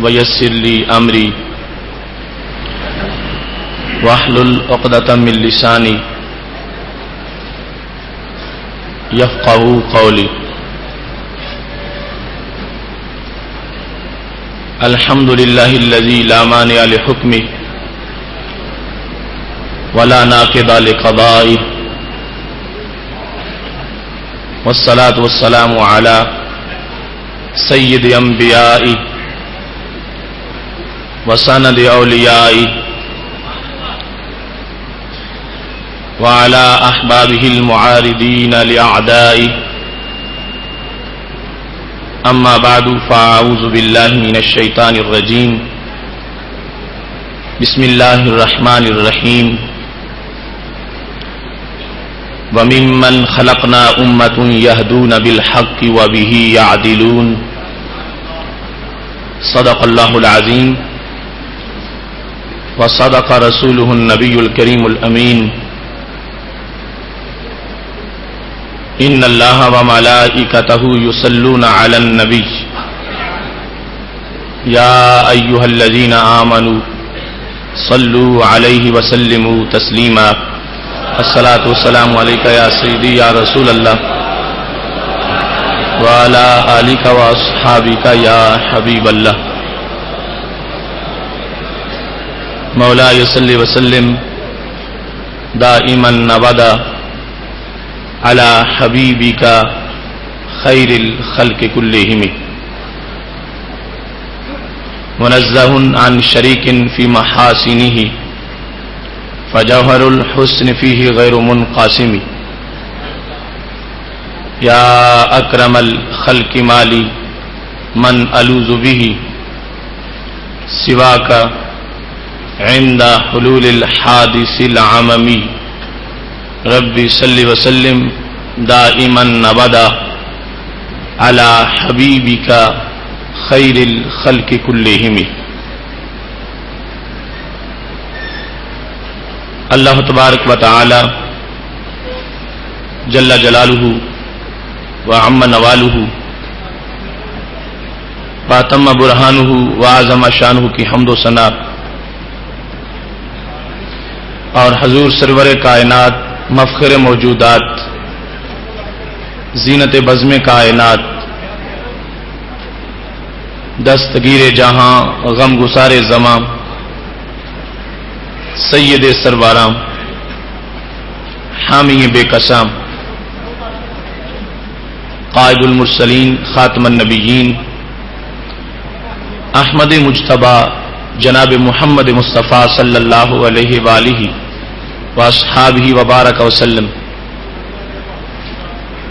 ويسر لي أمري واحلل عقدة من لساني يفقهوا قولي. الحمد لله الذي لا مانع لحكمه ولا ناقض لقضائه، والصلاة والسلام على سید انبیائه وسند اولیائه وعلى احبابه المعارضين لاعدائه. اما بعد فاعوذ بالله من الشیطان الرجیم. بسم الله الرحمن الرحیم. وَمِمَّنْ خَلَقْنَا أُمَّةٌ يَهْدُونَ بِالْحَقِّ وَبِهِ يَعْدِلُونَ. صدق الله العظيم وصدق رسوله النبي الكريم الأمين. إن الله وملائكته يصلون على النبي يا أيها الذين آمنوا صلوا عليه وسلموا تسليما. الصلاة والسلام عليك يا سيدي يا رسول الله وعلى آلك وأصحابك يا حبيب الله. مولاي صل وسلم دائما أبدا على حبيبك خير الخلق كلهم، منزه عن شريك في محاسنه فجوهر الحسن فيه غير منقاسم. يا أكرم الخلق مالي من ألوذ به سواك عند حلول الحادث العممي. ربي صل وسلم دائما أبدا على حبيبك خير الخلق كلهم. اللہ تبارک و تعالی جل جلالہ وعم نوالہ واتم برہانہ وعظم شانہ کی حمد و ثنا اور حضور سرور کائنات مفخر موجودات زینت بزم کائنات دستگیر جہاں غم گسار زماں سید سربراں حامی بے قسام قائد المرسلین خاتم النبیین احمد مجتبی جناب محمد مصطفیٰ صلی اللہ علیہ وآلہ واصحابہ وبارک وسلم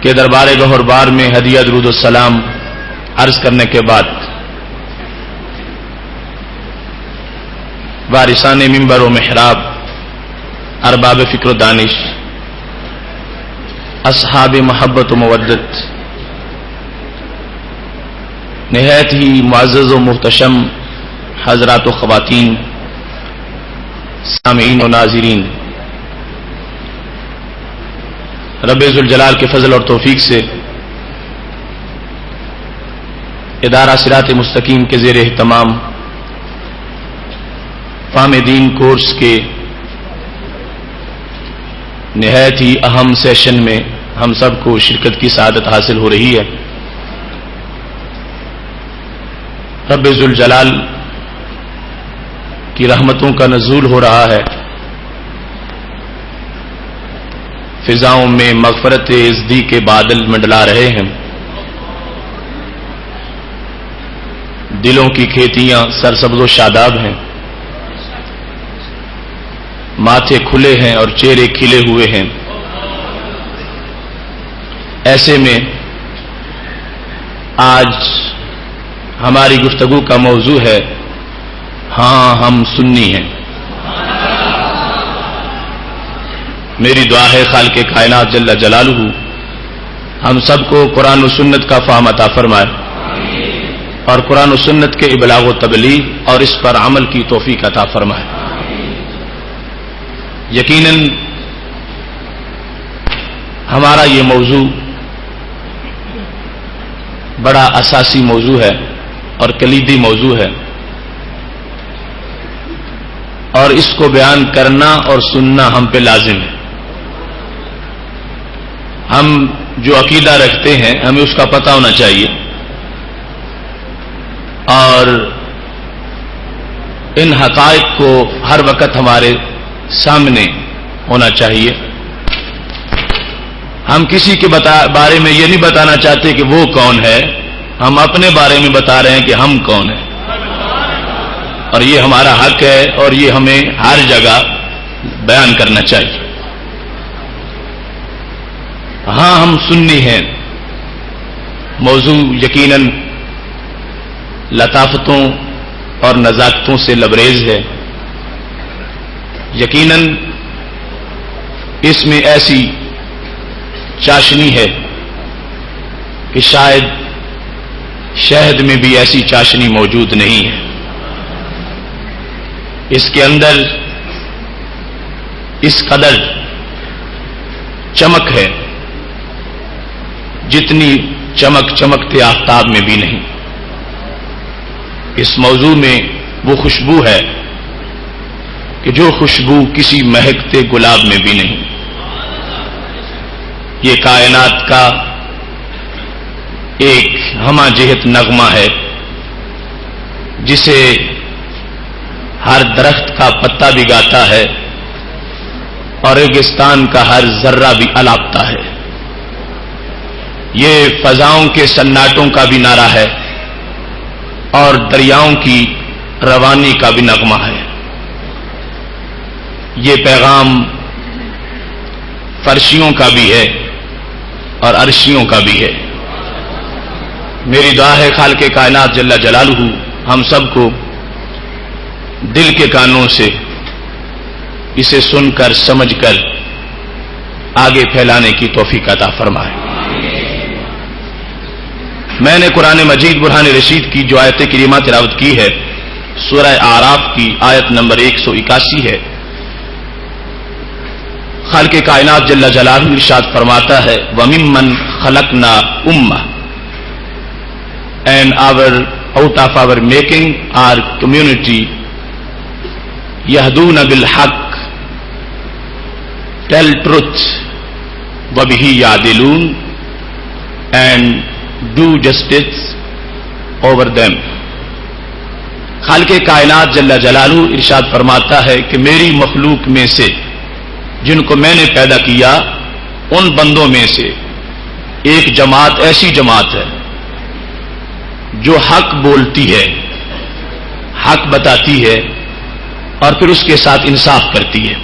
کے دربار گہر بار میں ہدیہ درود السلام عرض کرنے کے بعد وارثان منبر و محراب، ارباب فکر و دانش، اصحاب محبت و مودت، نہایت ہی معزز و محتشم حضرات و خواتین، سامعین و ناظرین، رب ذوالجلال کے فضل اور توفیق سے ادارہ صراط مستقیم کے زیر اہتمام فہم دین کورس کے نہایت ہی اہم سیشن میں ہم سب کو شرکت کی سعادت حاصل ہو رہی ہے. رب ذوالجلال کی رحمتوں کا نزول ہو رہا ہے. فضاؤں میں مغفرت ازدی کے بادل منڈلا رہے ہیں. دلوں کی کھیتیاں سرسبز و شاداب ہیں. ماتھے کھلے ہیں اور چہرے کھلے ہوئے ہیں. ایسے میں آج ہماری گفتگو کا موضوع ہے ہاں ہم سنی ہیں. میری دعا ہے خالق کائنات جل جلالہ ہم سب کو قرآن و سنت کا فہم عطا فرمائے اور قرآن و سنت کے ابلاغ و تبلیغ اور اس پر عمل کی توفیق عطا فرمائے. یقیناً ہمارا یہ موضوع بڑا اساسی موضوع ہے اور کلیدی موضوع ہے. اور اس کو بیان کرنا اور سننا ہم پہ لازم ہے. ہم جو عقیدہ رکھتے ہیں ہمیں اس کا پتہ ہونا چاہیے اور ان حقائق کو ہر وقت ہمارے سامنے ہونا چاہیے. ہم کسی کے بارے میں یہ نہیں بتانا چاہتے کہ وہ کون ہے، ہم اپنے بارے میں بتا رہے ہیں کہ ہم کون ہیں، اور یہ ہمارا حق ہے اور یہ ہمیں ہر جگہ بیان کرنا چاہیے. ہاں ہم سنی ہیں، موضوع یقیناً لطافتوں اور نزاکتوں سے لبریز ہے. یقیناً اس میں ایسی چاشنی ہے کہ شاید شہد میں بھی ایسی چاشنی موجود نہیں ہے. اس کے اندر اس قدر چمک ہے جتنی چمک چمکتے آفتاب میں بھی نہیں. اس موضوع میں وہ خوشبو ہے کہ جو خوشبو کسی مہکتے گلاب میں بھی نہیں. یہ کائنات کا ایک ہمہ جہت نغمہ ہے جسے ہر درخت کا پتا بھی گاتا ہے اور ریگستان کا ہر ذرہ بھی الاپتا ہے. یہ فضاؤں کے سناٹوں کا بھی نعرہ ہے اور دریاؤں کی روانی کا بھی نغمہ ہے. یہ پیغام فرشیوں کا بھی ہے اور عرشیوں کا بھی ہے. میری دعا ہے خالق کائنات جل جلالہ ہم سب کو دل کے کانوں سے اسے سن کر سمجھ کر آگے پھیلانے کی توفیق عطا فرمائے. میں نے قرآن مجید برہان رشید کی جو آیت کریمہ تلاوت کی ہے سورہ اعراف کی آیت نمبر 181 ہے. خالق کائنات جل جلالہ ارشاد فرماتا ہے وَمِمَّنْ خَلَقْنَا أُمَّةً and out of our making our community يَهْدُونَ بِالْحَقِّ tell truth وَبِهِ يَعْدِلُونَ and do justice over them. خالق کائنات جل جلالہ ارشاد فرماتا ہے کہ میری مخلوق میں سے جن کو میں نے پیدا کیا ان بندوں میں سے ایک جماعت ایسی جماعت ہے جو حق بولتی ہے، حق بتاتی ہے اور پھر اس کے ساتھ انصاف کرتی ہے.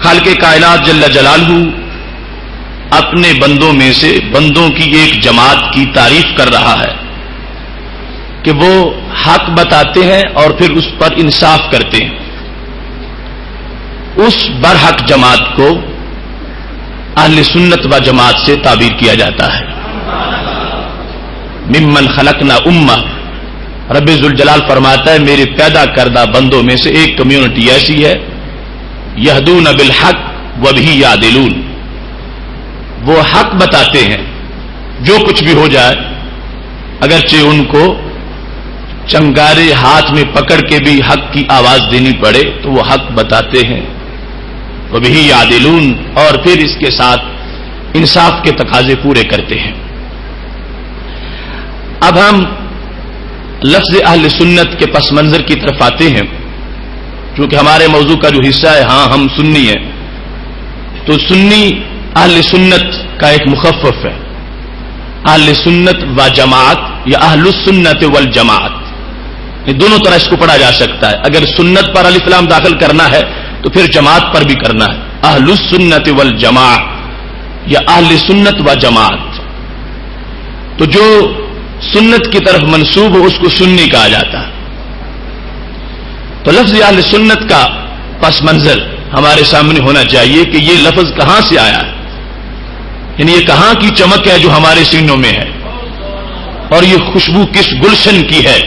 خالق کائنات جل جلالہ اپنے بندوں میں سے بندوں کی ایک جماعت کی تعریف کر رہا ہے کہ وہ حق بتاتے ہیں اور پھر اس پر انصاف کرتے ہیں. اس برحق جماعت کو اہل سنت و جماعت سے تعبیر کیا جاتا ہے. ممن خلقنا امہ، رب ذوالجلال فرماتا ہے میرے پیدا کردہ بندوں میں سے ایک کمیونٹی ایسی ہے یہدون بالحق وبہ یعدلون، وہ حق بتاتے ہیں جو کچھ بھی ہو جائے، اگرچہ ان کو چنگارے ہاتھ میں پکڑ کے بھی حق کی آواز دینی پڑے تو وہ حق بتاتے ہیں. وبہ یعدلون اور پھر اس کے ساتھ انصاف کے تقاضے پورے کرتے ہیں. اب ہم لفظ اہل سنت کے پس منظر کی طرف آتے ہیں. چونکہ ہمارے موضوع کا جو حصہ ہے ہاں ہم سنی ہیں، تو سنی اہل سنت کا ایک مخفف ہے. اہل سنت و جماعت یا اہل السنت والجماعت، یہ دونوں طرح اس کو پڑھا جا سکتا ہے. اگر سنت پر الف لام داخل کرنا ہے تو پھر جماعت پر بھی کرنا ہے. اہل السنت والجماعت یا اہل سنت و جماعت. تو جو سنت کی طرف منسوب ہو اس کو سنی کہا جاتا ہے. تو لفظ اہل سنت کا پس منظر ہمارے سامنے ہونا چاہیے کہ یہ لفظ کہاں سے آیا ہے، یعنی یہ کہاں کی چمک ہے جو ہمارے سینوں میں ہے، اور یہ خوشبو کس گلشن کی ہے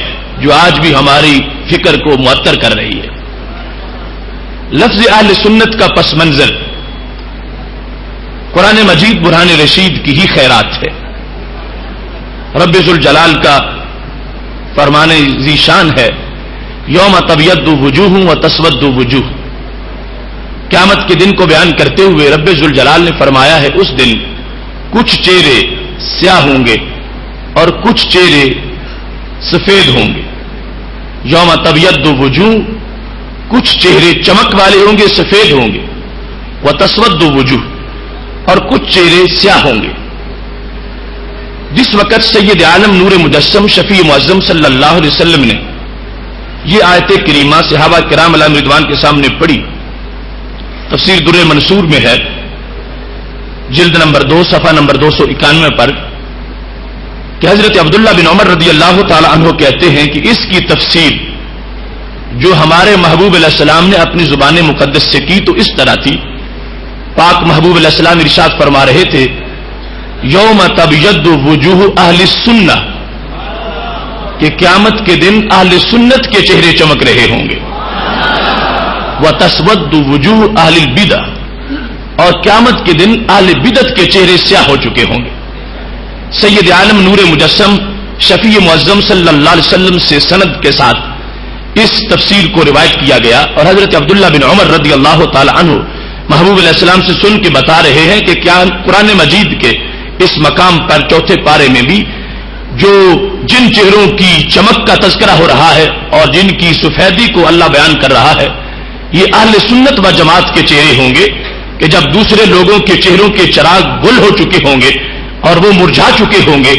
جو آج بھی ہماری فکر کو معطر کر رہی ہے. لفظ اہل سنت کا پس منظر قرآن مجید برہان رشید کی ہی خیرات ہے. رب ذوالجلال کا فرمان ذی شان ہے یوم تبیض وجوہ و تسود وجوہ، قیامت کے دن کو بیان کرتے ہوئے رب ذوالجلال نے فرمایا ہے اس دن کچھ چہرے سیاہ ہوں گے اور کچھ چہرے سفید ہوں گے. یوم تبیض وجوہ، کچھ چہرے چمک والے ہوں گے، سفید ہوں گے. وتسود وجوہ، اور کچھ چہرے سیاہ ہوں گے. جس وقت سید عالم نور مجسم شفیع معظم صلی اللہ علیہ وسلم نے یہ آیت کریمہ صحابہ کرام علیہم رضوان کے سامنے پڑھی، تفسیر در منصور میں ہے جلد نمبر 2 صفحہ نمبر 291 پر کہ حضرت عبداللہ بن عمر رضی اللہ تعالی عنہ کہتے ہیں کہ اس کی تفسیر جو ہمارے محبوب علیہ السلام نے اپنی زبان مقدس سے کی تو اس طرح تھی. پاک محبوب علیہ السلام ارشاد فرما رہے تھے یوم تبیض وجوہ اہل السنہ، کہ قیامت کے دن اہل سنت کے چہرے چمک رہے ہوں گے. وتسود وجوہ اہل البدع، اور قیامت کے دن اہل بدعت کے چہرے سیاہ ہو چکے ہوں گے. سید عالم نور مجسم شفیع معظم صلی اللہ علیہ وسلم سے سند کے ساتھ اس تفسیر کو روایت کیا گیا، اور حضرت عبداللہ بن عمر رضی اللہ تعالی عنہ محبوب علیہ السلام سے سن کے بتا رہے ہیں کہ کیا قرآن مجید کے اس مقام پر چوتھے پارے میں بھی جو جن چہروں کی چمک کا تذکرہ ہو رہا ہے اور جن کی سفیدی کو اللہ بیان کر رہا ہے، یہ اہل سنت و جماعت کے چہرے ہوں گے کہ جب دوسرے لوگوں کے چہروں کے چراغ گل ہو چکے ہوں گے اور وہ مرجھا چکے ہوں گے،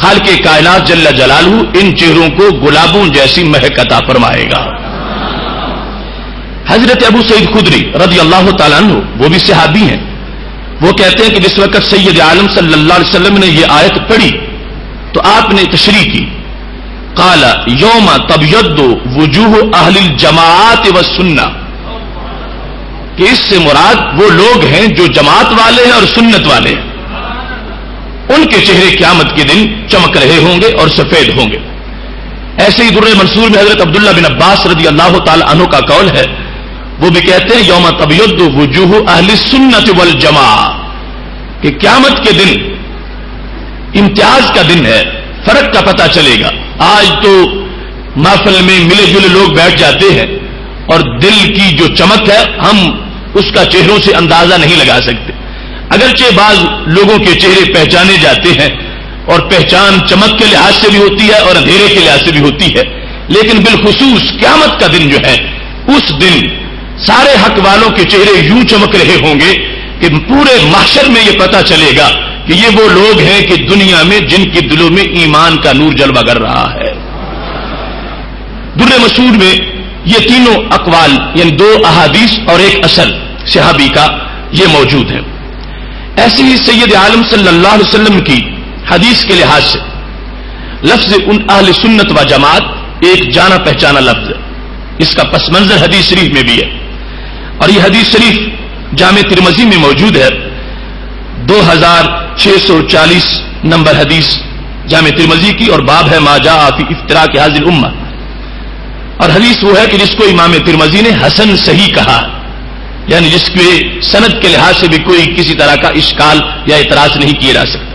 خالق کائنات جل جلالہ ان چہروں کو گلابوں جیسی مہک عطا فرمائے گا. حضرت ابو سعید خدری رضی اللہ تعالیٰ عنہ وہ بھی صحابی ہیں، وہ کہتے ہیں کہ جس وقت سید عالم صلی اللہ علیہ وسلم نے یہ آیت پڑھی تو آپ نے تشریح کی، قال یوم تبیض وجوہ اہل الجماعات والسنہ، کہ اس سے مراد وہ لوگ ہیں جو جماعت والے ہیں اور سنت والے ہیں، ان کے چہرے قیامت کے دن چمک رہے ہوں گے اور سفید ہوں گے. ایسے ہی در منصور میں حضرت عبداللہ بن عباس رضی اللہ تعالی عنہ کا قول ہے، وہ بھی کہتے ہیں یوم تبیض وجوہ اہل السنت والجماعہ، کہ قیامت کے دن امتیاز کا دن ہے، فرق کا پتہ چلے گا. آج تو محفل میں ملے جلے لوگ بیٹھ جاتے ہیں اور دل کی جو چمک ہے ہم اس کا چہروں سے اندازہ نہیں لگا سکتے. اگرچہ بعض لوگوں کے چہرے پہچانے جاتے ہیں اور پہچان چمک کے لحاظ سے بھی ہوتی ہے اور اندھیرے کے لحاظ سے بھی ہوتی ہے، لیکن بالخصوص قیامت کا دن جو ہے اس دن سارے حق والوں کے چہرے یوں چمک رہے ہوں گے کہ پورے محشر میں یہ پتہ چلے گا کہ یہ وہ لوگ ہیں کہ دنیا میں جن کے دلوں میں ایمان کا نور جلوہ کر رہا ہے. در مسعود میں یہ تینوں اقوال یعنی 2 احادیث اور ایک اثر صحابی کا یہ موجود ہے. ایسے ہی سید عالم صلی اللہ علیہ وسلم کی حدیث کے لحاظ سے لفظ ان اہل سنت و جماعت ایک جانا پہچانا لفظ ہے. اس کا پس منظر حدیث شریف میں بھی ہے، اور یہ حدیث شریف جامع ترمذی میں موجود ہے. 2640 نمبر حدیث جامع ترمذی کی، اور باب ہے ما جاء فی افتراء ھذہ الامہ. اور حدیث وہ ہے کہ جس کو امام ترمذی نے حسن صحیح کہا، یعنی جس کے سند کے لحاظ سے بھی کوئی کسی طرح کا اشکال یا اعتراض نہیں کیا جا سکتا.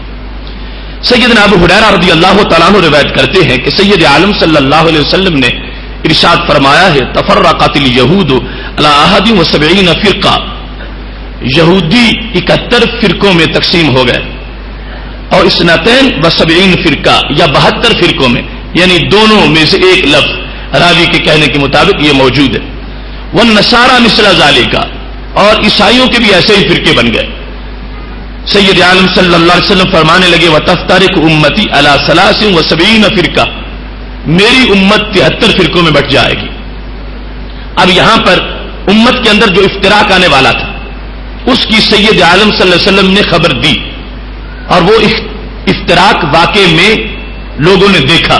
سیدنا ابو ہریرہ رضی اللہ تعالیٰ عنہ روایت کرتے ہیں کہ سید عالم صلی اللہ علیہ وسلم نے ارشاد فرمایا ہے تفرقت الیہود علی 71 فرقہ، یہودی 71 فرقوں میں تقسیم ہو گئے، اور 72 فرقہ یا 72 فرقوں میں، یعنی دونوں میں سے ایک لفظ راوی کے کہنے کے مطابق یہ موجود ہے. والنصارى مثل ذلك، اور عیسائیوں کے بھی ایسے ہی فرقے بن گئے. سید عالم صلی اللہ علیہ وسلم فرمانے لگے وتفترق امتی علی 73 فرقہ، میری امت 73 فرقوں میں بٹ جائے گی. اب یہاں پر امت کے اندر جو افتراق آنے والا تھا اس کی سید عالم صلی اللہ علیہ وسلم نے خبر دی، اور وہ افتراق واقع میں لوگوں نے دیکھا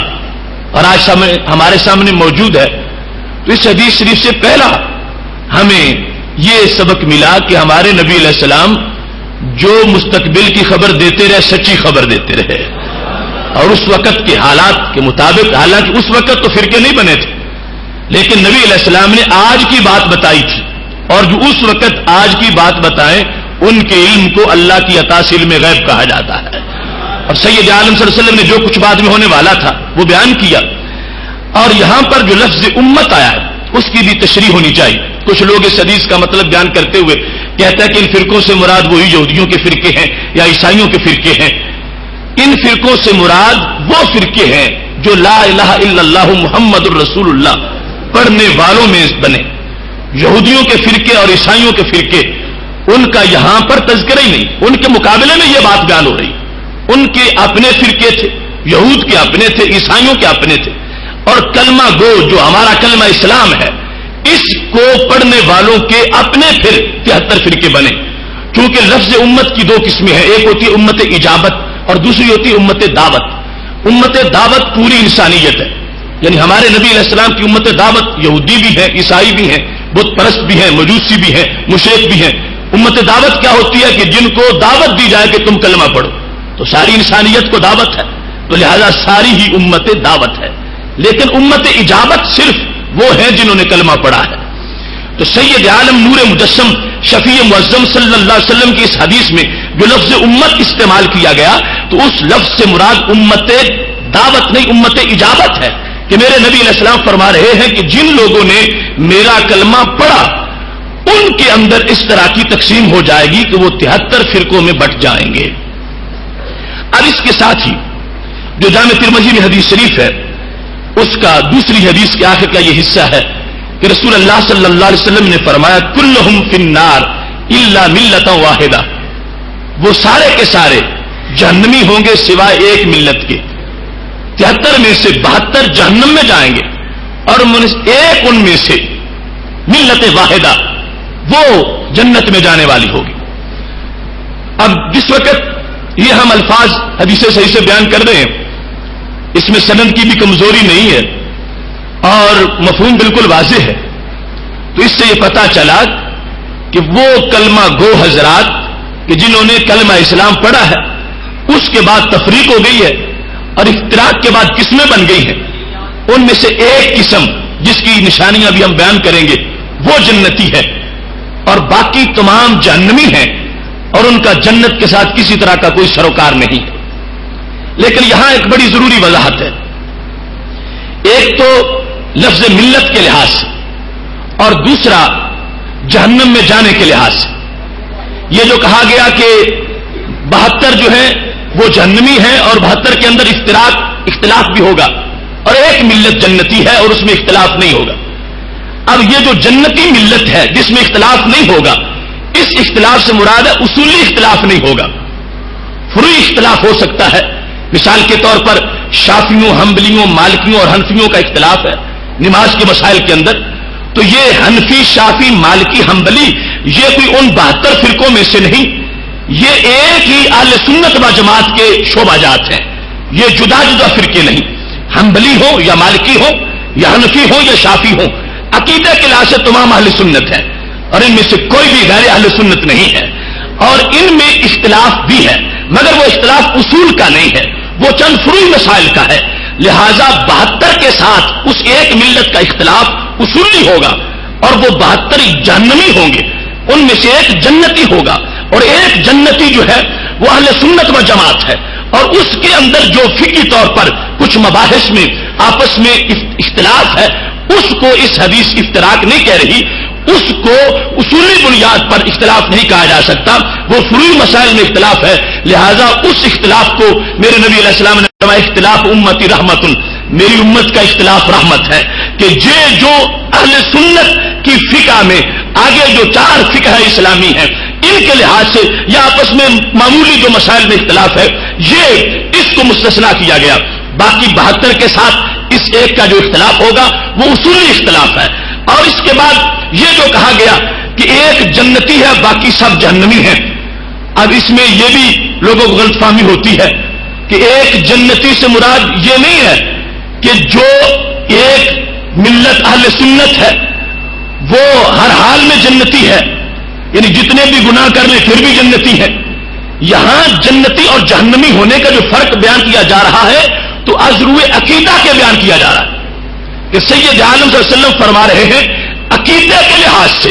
اور آج ہمارے سامنے موجود ہے. تو اس حدیث شریف سے پہلا ہمیں یہ سبق ملا کہ ہمارے نبی علیہ السلام جو مستقبل کی خبر دیتے رہے سچی خبر دیتے رہے، اور اس وقت کے حالات کے مطابق، حالانکہ اس وقت تو فرقے نہیں بنے تھے، لیکن نبی علیہ السلام نے آج کی بات بتائی تھی، اور جو اس وقت آج کی بات بتائیں ان کے علم کو اللہ کی عطا سے علم غیب کہا جاتا ہے. اور سید عالم صلی اللہ علیہ وسلم نے جو کچھ بعد میں ہونے والا تھا وہ بیان کیا. اور یہاں پر جو لفظ امت آیا ہے اس کی بھی تشریح ہونی چاہیے. کچھ لوگ اس حدیث کا مطلب بیان کرتے ہوئے کہتا ہے کہ ان فرقوں سے مراد وہی یہودیوں کے فرقے ہیں یا عیسائیوں کے فرقے ہیں. ان فرقوں سے مراد وہ فرقے ہیں جو لا الہ الا اللہ محمد الرسول اللہ پڑھنے والوں میں بنے. یہودیوں کے فرقے اور عیسائیوں کے فرقے ان کا یہاں پر تذکرہ ہی نہیں. ان کے مقابلے میں یہ بات بیان ہو رہی. ان کے اپنے فرقے تھے, یہود کے اپنے تھے, عیسائیوں کے اپنے تھے, اور کلمہ گو جو ہمارا کلمہ اسلام ہے اس کو پڑھنے والوں کے اپنے پھر 73 فرقے بنے. کیونکہ لفظ امت کی دو قسمیں ہیں, ایک ہوتی ہے امت اجابت اور دوسری ہوتی ہے امت دعوت. امت دعوت پوری انسانیت ہے, یعنی ہمارے نبی علیہ السلام کی امت دعوت یہودی بھی ہے, عیسائی بھی ہیں, بت پرست بھی ہیں, مجوسی بھی ہیں, مشرک بھی ہیں. امت دعوت کیا ہوتی ہے کہ جن کو دعوت دی جائے کہ تم کلمہ پڑھو, تو ساری انسانیت کو دعوت ہے, تو لہذا ساری ہی امت دعوت ہے. لیکن امت اجابت صرف وہ ہیں جنہوں نے کلمہ پڑھا ہے. تو سید عالم نور مجسم شفیع معظم صلی اللہ علیہ وسلم کی اس حدیث میں جو لفظ امت استعمال کیا گیا تو اس لفظ سے مراد امت دعوت نہیں, امت اجابت ہے. کہ میرے نبی علیہ السلام فرما رہے ہیں کہ جن لوگوں نے میرا کلمہ پڑھا ان کے اندر اس طرح کی تقسیم ہو جائے گی کہ وہ 73 فرقوں میں بٹ جائیں گے. اب اس کے ساتھ ہی جو جامع ترمذی میں حدیث شریف ہے اس کا دوسری حدیث کے آخر کا یہ حصہ ہے کہ رسول اللہ صلی اللہ علیہ وسلم نے فرمایا کلہم فی النار الا ملۃ واحدہ, وہ سارے کے سارے جہنمی ہوں گے سوائے ایک ملت کے. 73 میں سے 72 جہنم میں جائیں گے اور ایک ان میں سے ملت واحدہ وہ جنت میں جانے والی ہوگی. اب جس وقت یہ ہم الفاظ حدیث صحیح سے بیان کر رہے ہیں اس میں سند کی بھی کمزوری نہیں ہے اور مفہوم بالکل واضح ہے, تو اس سے یہ پتہ چلا کہ وہ کلمہ گو حضرات کہ جنہوں نے کلمہ اسلام پڑھا ہے اس کے بعد تفریق ہو گئی ہے اور افتراق کے بعد قسمیں بن گئی ہیں. ان میں سے ایک قسم جس کی نشانیاں بھی ہم بیان کریں گے وہ جنتی ہے اور باقی تمام جہنمی ہیں اور ان کا جنت کے ساتھ کسی طرح کا کوئی سروکار نہیں ہے. لیکن یہاں ایک بڑی ضروری وضاحت ہے. ایک تو لفظ ملت کے لحاظ سے اور دوسرا جہنم میں جانے کے لحاظ سے. یہ جو کہا گیا کہ 72 جو ہیں وہ جہنمی ہیں اور 72 کے اندر اختلاف بھی ہوگا اور ایک ملت جنتی ہے اور اس میں اختلاف نہیں ہوگا. اب یہ جو جنتی ملت ہے جس میں اختلاف نہیں ہوگا اس اختلاف سے مراد ہے اصولی اختلاف نہیں ہوگا, فروعی اختلاف ہو سکتا ہے. مثال کے طور پر شافیوں, حنبلیوں, مالکیوں اور حنفیوں کا اختلاف ہے نماز کے مسائل کے اندر, تو یہ حنفی, شافی, مالکی, حنبلی یہ کوئی ان 72 فرقوں میں سے نہیں, یہ ایک ہی اہل سنت و جماعت کے شعبہ جات ہیں. یہ جدا جدا فرقے نہیں, حنبلی ہو یا مالکی ہو یا حنفی ہو یا شافی ہو, عقیدہ کے لحاظ سے تمام اہل سنت ہے اور ان میں سے کوئی بھی غیر اہل سنت نہیں ہے. اور ان میں اختلاف بھی ہے مگر وہ اختلاف اصول کا نہیں ہے, وہ چند فروعی مسائل کا ہے. لہذا 72 کے ساتھ اس ایک ملت کا اختلاف اصولی ہوگا اور وہ 72 جہنمی ہوں گے, ان میں سے ایک جنتی ہوگا اور ایک جنتی جو ہے وہ اہل سنت و جماعت ہے اور اس کے اندر جو فقہی طور پر کچھ مباحث میں آپس میں اختلاف ہے اس کو اس حدیث افتراق نہیں کہہ رہی, اس کو اصولی بنیاد پر اختلاف نہیں کہا جا سکتا, وہ فروعی مسائل میں اختلاف ہے. لہذا اس اختلاف کو میرے نبی علیہ السلام نے فرمایا اختلاف امتی رحمت, میری امت کا اختلاف رحمت ہے. کہ یہ جو اہل سنت کی فقہ میں آگے جو 4 فقہ اسلامی ہیں ان کے لحاظ سے یا آپس میں معمولی جو مسائل میں اختلاف ہے یہ اس کو مستثنا کیا گیا. باقی 72 کے ساتھ اس ایک کا جو اختلاف ہوگا وہ اصولی اختلاف ہے. اور اس کے بعد یہ جو کہا گیا کہ ایک جنتی ہے باقی سب جہنمی ہیں, اب اس میں یہ بھی لوگوں کو غلط فہمی ہوتی ہے کہ ایک جنتی سے مراد یہ نہیں ہے کہ جو ایک ملت اہل سنت ہے وہ ہر حال میں جنتی ہے, یعنی جتنے بھی گناہ کر لیں پھر بھی جنتی ہے. یہاں جنتی اور جہنمی ہونے کا جو فرق بیان کیا جا رہا ہے تو از روئے عقیدہ کے بیان کیا جا رہا ہے کہ سید عالم صلی اللہ علیہ وسلم فرما رہے ہیں عقیدے کے لحاظ سے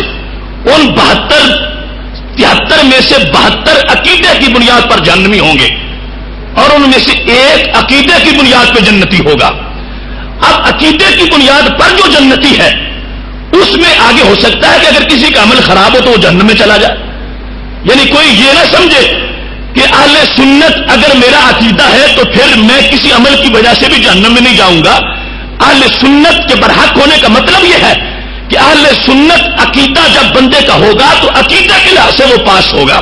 ان 73 میں سے 72 عقیدے کی بنیاد پر جہنمی ہوں گے اور ان میں سے ایک عقیدے کی بنیاد پہ جنتی ہوگا. اب عقیدے کی بنیاد پر جو جنتی ہے اس میں آگے ہو سکتا ہے کہ اگر کسی کا عمل خراب ہو تو وہ جہنم میں چلا جائے. یعنی کوئی یہ نہ سمجھے کہ اہل سنت اگر میرا عقیدہ ہے تو پھر میں کسی عمل کی وجہ سے بھی جہنم میں نہیں جاؤں گا. اہل سنت کے برحق ہونے کا مطلب یہ ہے کہ اہل سنت عقیدہ جب بندے کا ہوگا تو عقیدہ کے لحاظ سے وہ پاس ہوگا,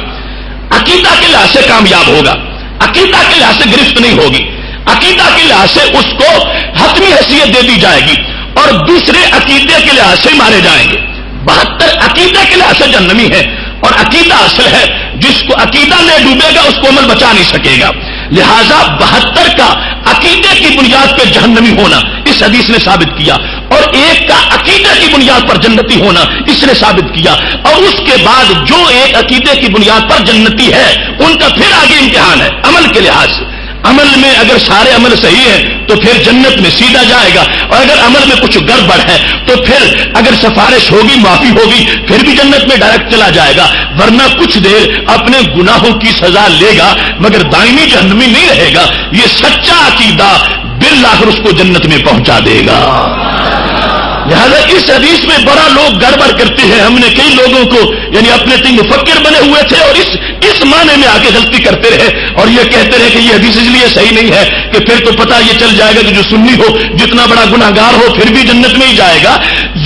عقیدہ کے لحاظ سے کامیاب ہوگا, عقیدہ کے لحاظ سے گرفت نہیں ہوگی, عقیدہ کے لحاظ سے اس کو حتمی حیثیت دے دی جائے گی اور دوسرے عقیدے کے لحاظ سے مارے جائیں گے. 72 عقیدہ کے لحاظ سے جہنمی ہے اور عقیدہ اصل ہے, جس کو عقیدہ لے ڈوبے گا اس کو عمل بچا نہیں سکے گا. لہذا 72 کا عقیدے کی بنیاد پہ جہنمی ہونا اس حدیث نے ثابت کیا, اور ایک کا عقیدے کی بنیاد پر جنتی ہونا اس نے ثابت کیا. اور اس کے بعد جو ایک عقیدے کی بنیاد پر جنتی ہے ان کا پھر آگے امتحان ہے عمل کے لحاظ سے. عمل میں اگر سارے عمل صحیح ہیں تو پھر جنت میں سیدھا جائے گا, اور اگر عمل میں کچھ گڑبڑ ہے تو پھر اگر سفارش ہوگی, معافی ہوگی, پھر بھی جنت میں ڈائریکٹ چلا جائے گا, ورنہ کچھ دیر اپنے گناہوں کی سزا لے گا مگر دائمی جہنمی نہیں رہے گا. یہ سچا عقیدہ بالآخر اس کو جنت میں پہنچا دے گا. لہذا اس حدیث میں بڑا لوگ گڑبڑ کرتے ہیں. ہم نے کئی لوگوں کو یعنی اپنے تین مفکر بنے ہوئے تھے اور اس معنی میں آگے غلطی کرتے رہے اور یہ کہتے رہے کہ یہ حدیث اس لیے صحیح نہیں ہے کہ پھر تو پتہ یہ چل جائے گا کہ جو سنی ہو جتنا بڑا گناہگار ہو پھر بھی جنت میں ہی جائے گا.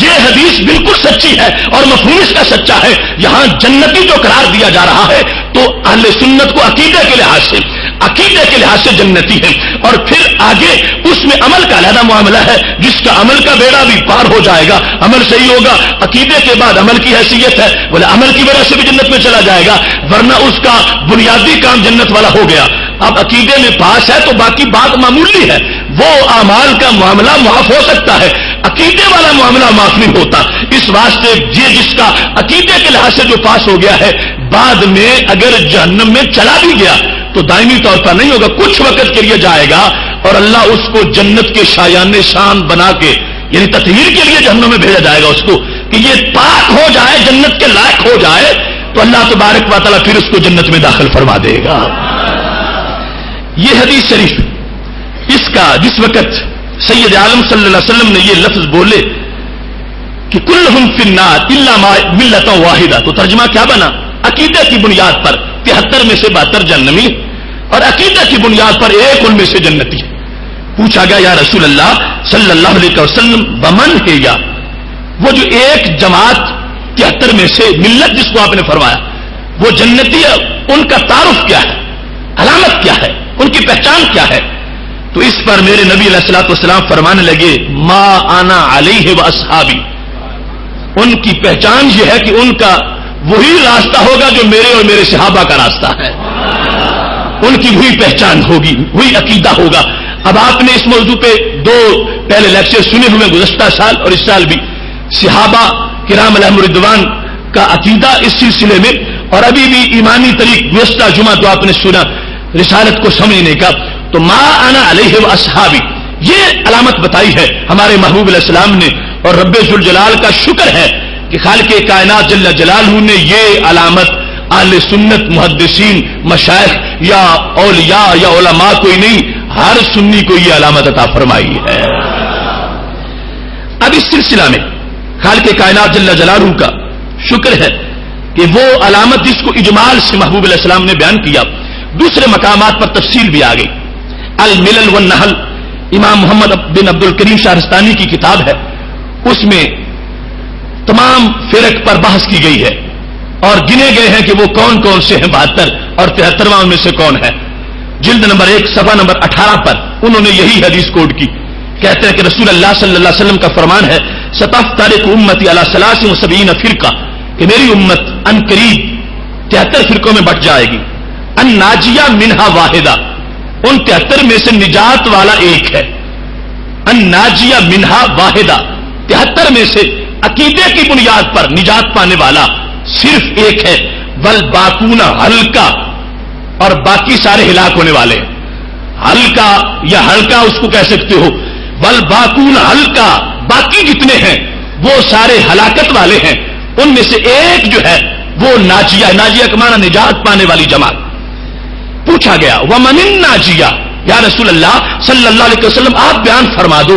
یہ حدیث بالکل سچی ہے اور مفہوم اس کا سچا ہے. یہاں جنتی جو قرار دیا جا رہا ہے تو اہل سنت کو عقیدے کے لحاظ سے جنتی ہے, اور پھر آگے اس میں عمل کا علیحدہ معاملہ ہے. جس کا عمل کا بیڑا بھی پار ہو جائے گا, عمل صحیح ہوگا, عقیدے کے بعد عمل کی حیثیت ہے, بولے عمل کی وجہ سے بھی جنت میں چلا جائے گا, ورنہ اس کا بنیادی کام جنت والا ہو گیا. اب عقیدے میں پاس ہے تو باقی بات معمولی ہے, وہ اعمال کا معاملہ معاف ہو سکتا ہے, عقیدے والا معاملہ معاف نہیں ہوتا. اس واسطے یہ جس کا عقیدے کے لحاظ سے جو پاس ہو گیا ہے بعد میں اگر جہنم میں چلا بھی گیا تو دائمی طور پر نہیں ہوگا, کچھ وقت کے لیے جائے گا اور اللہ اس کو جنت کے شایان شان بنا کے یعنی تطہیر کے لیے جہنم میں بھیجا جائے گا اس کو کہ یہ پاک ہو جائے, جنت کے لائق ہو جائے, تو اللہ تبارک و تعالیٰ پھر اس کو جنت میں داخل فرما دے گا. یہ حدیث شریف اس کا جس وقت سید عالم صلی اللہ علیہ وسلم نے یہ لفظ بولے کہ کلہم فی النار الا ملۃ واحدہ, تو ترجمہ کیا بنا؟ عقیدے کی بنیاد پر 73 میں سے 72 جہنمی اور عقیدہ کی بنیاد پر ایک ان میں سے جنتی. پوچھا گیا یا رسول اللہ صلی اللہ علیہ وسلم بمن ہے, یا وہ جو ایک جماعت 73 میں سے ملت جس کو آپ نے فرمایا وہ جنتی ہے, ان کا تعارف کیا ہے, علامت کیا ہے, ان کی پہچان کیا ہے؟ تو اس پر میرے نبی علیہ الصلوۃ والسلام فرمانے لگے ما انا علیہ واصحابی, ان کی پہچان یہ ہے کہ ان کا وہی راستہ ہوگا جو میرے اور میرے صحابہ کا راستہ ہے, ان کی وہی پہچان ہوگی, وہی عقیدہ ہوگا. اب آپ نے اس موضوع پہ 2 پہلے لیکچر سنے ہوئے گزشتہ سال اور اس سال بھی, صحابہ کرام علیہم رضوان کا عقیدہ اس سلسلے میں, اور ابھی بھی ایمانی طریق گزشتہ جمعہ تو آپ نے سنا رسالت کو سمجھنے کا. تو ما انا علیہ واصحابی یہ علامت بتائی ہے ہمارے محبوب علیہ السلام نے, اور رب ذوالجلال کا شکر ہے کہ خالق کائنات جل جلالہ نے یہ علامت اہل سنت محدثین مشائخ یا اولیاء یا علماء کوئی نہیں, ہر سنی کو یہ علامت عطا فرمائی ہے. اب اس سلسلہ میں خالق کائنات جل جلالہ کا شکر ہے کہ وہ علامت جس کو اجمال سے محبوب علیہ السلام نے بیان کیا, دوسرے مقامات پر تفصیل بھی آ گئی. الملل والنحل امام محمد بن عبد الکریم شہرستانی کی کتاب ہے, اس میں تمام فرق پر بحث کی گئی ہے اور گنے گئے ہیں کہ وہ کون کون سے ہیں 72 اور 73واں میں سے کون ہے. جلد نمبر 1 صفحہ نمبر 18 پر انہوں نے یہی حدیث کوٹ کی. کہتے ہیں کہ رسول اللہ صلی اللہ علیہ وسلم کا فرمان ہے ستفترق امتی علی 73 فرقہ, کہ میری امت ان قریب 73 فرقوں میں بٹ جائے گی. ان ناجیہ منہا واحدہ, ان 73 میں سے نجات والا ایک ہے. ان ناجیہ منہا واحدہ, 73 میں سے عقیدے کی بنیاد پر نجات پانے والا صرف ایک ہے. والباقون ہلکا, اور باقی سارے ہلاک ہونے والے ہیں. ہلکا یا ہلکا اس کو کہہ سکتے ہو, والباقون ہلکا, باقی جتنے ہیں وہ سارے ہلاکت والے ہیں. ان میں سے ایک جو ہے وہ ناجیہ, ناجیہ کا معنی نجات پانے والی جماعت. پوچھا گیا ومن الناجیہ, یا رسول اللہ صلی اللہ علیہ وسلم آپ بیان فرما دو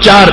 4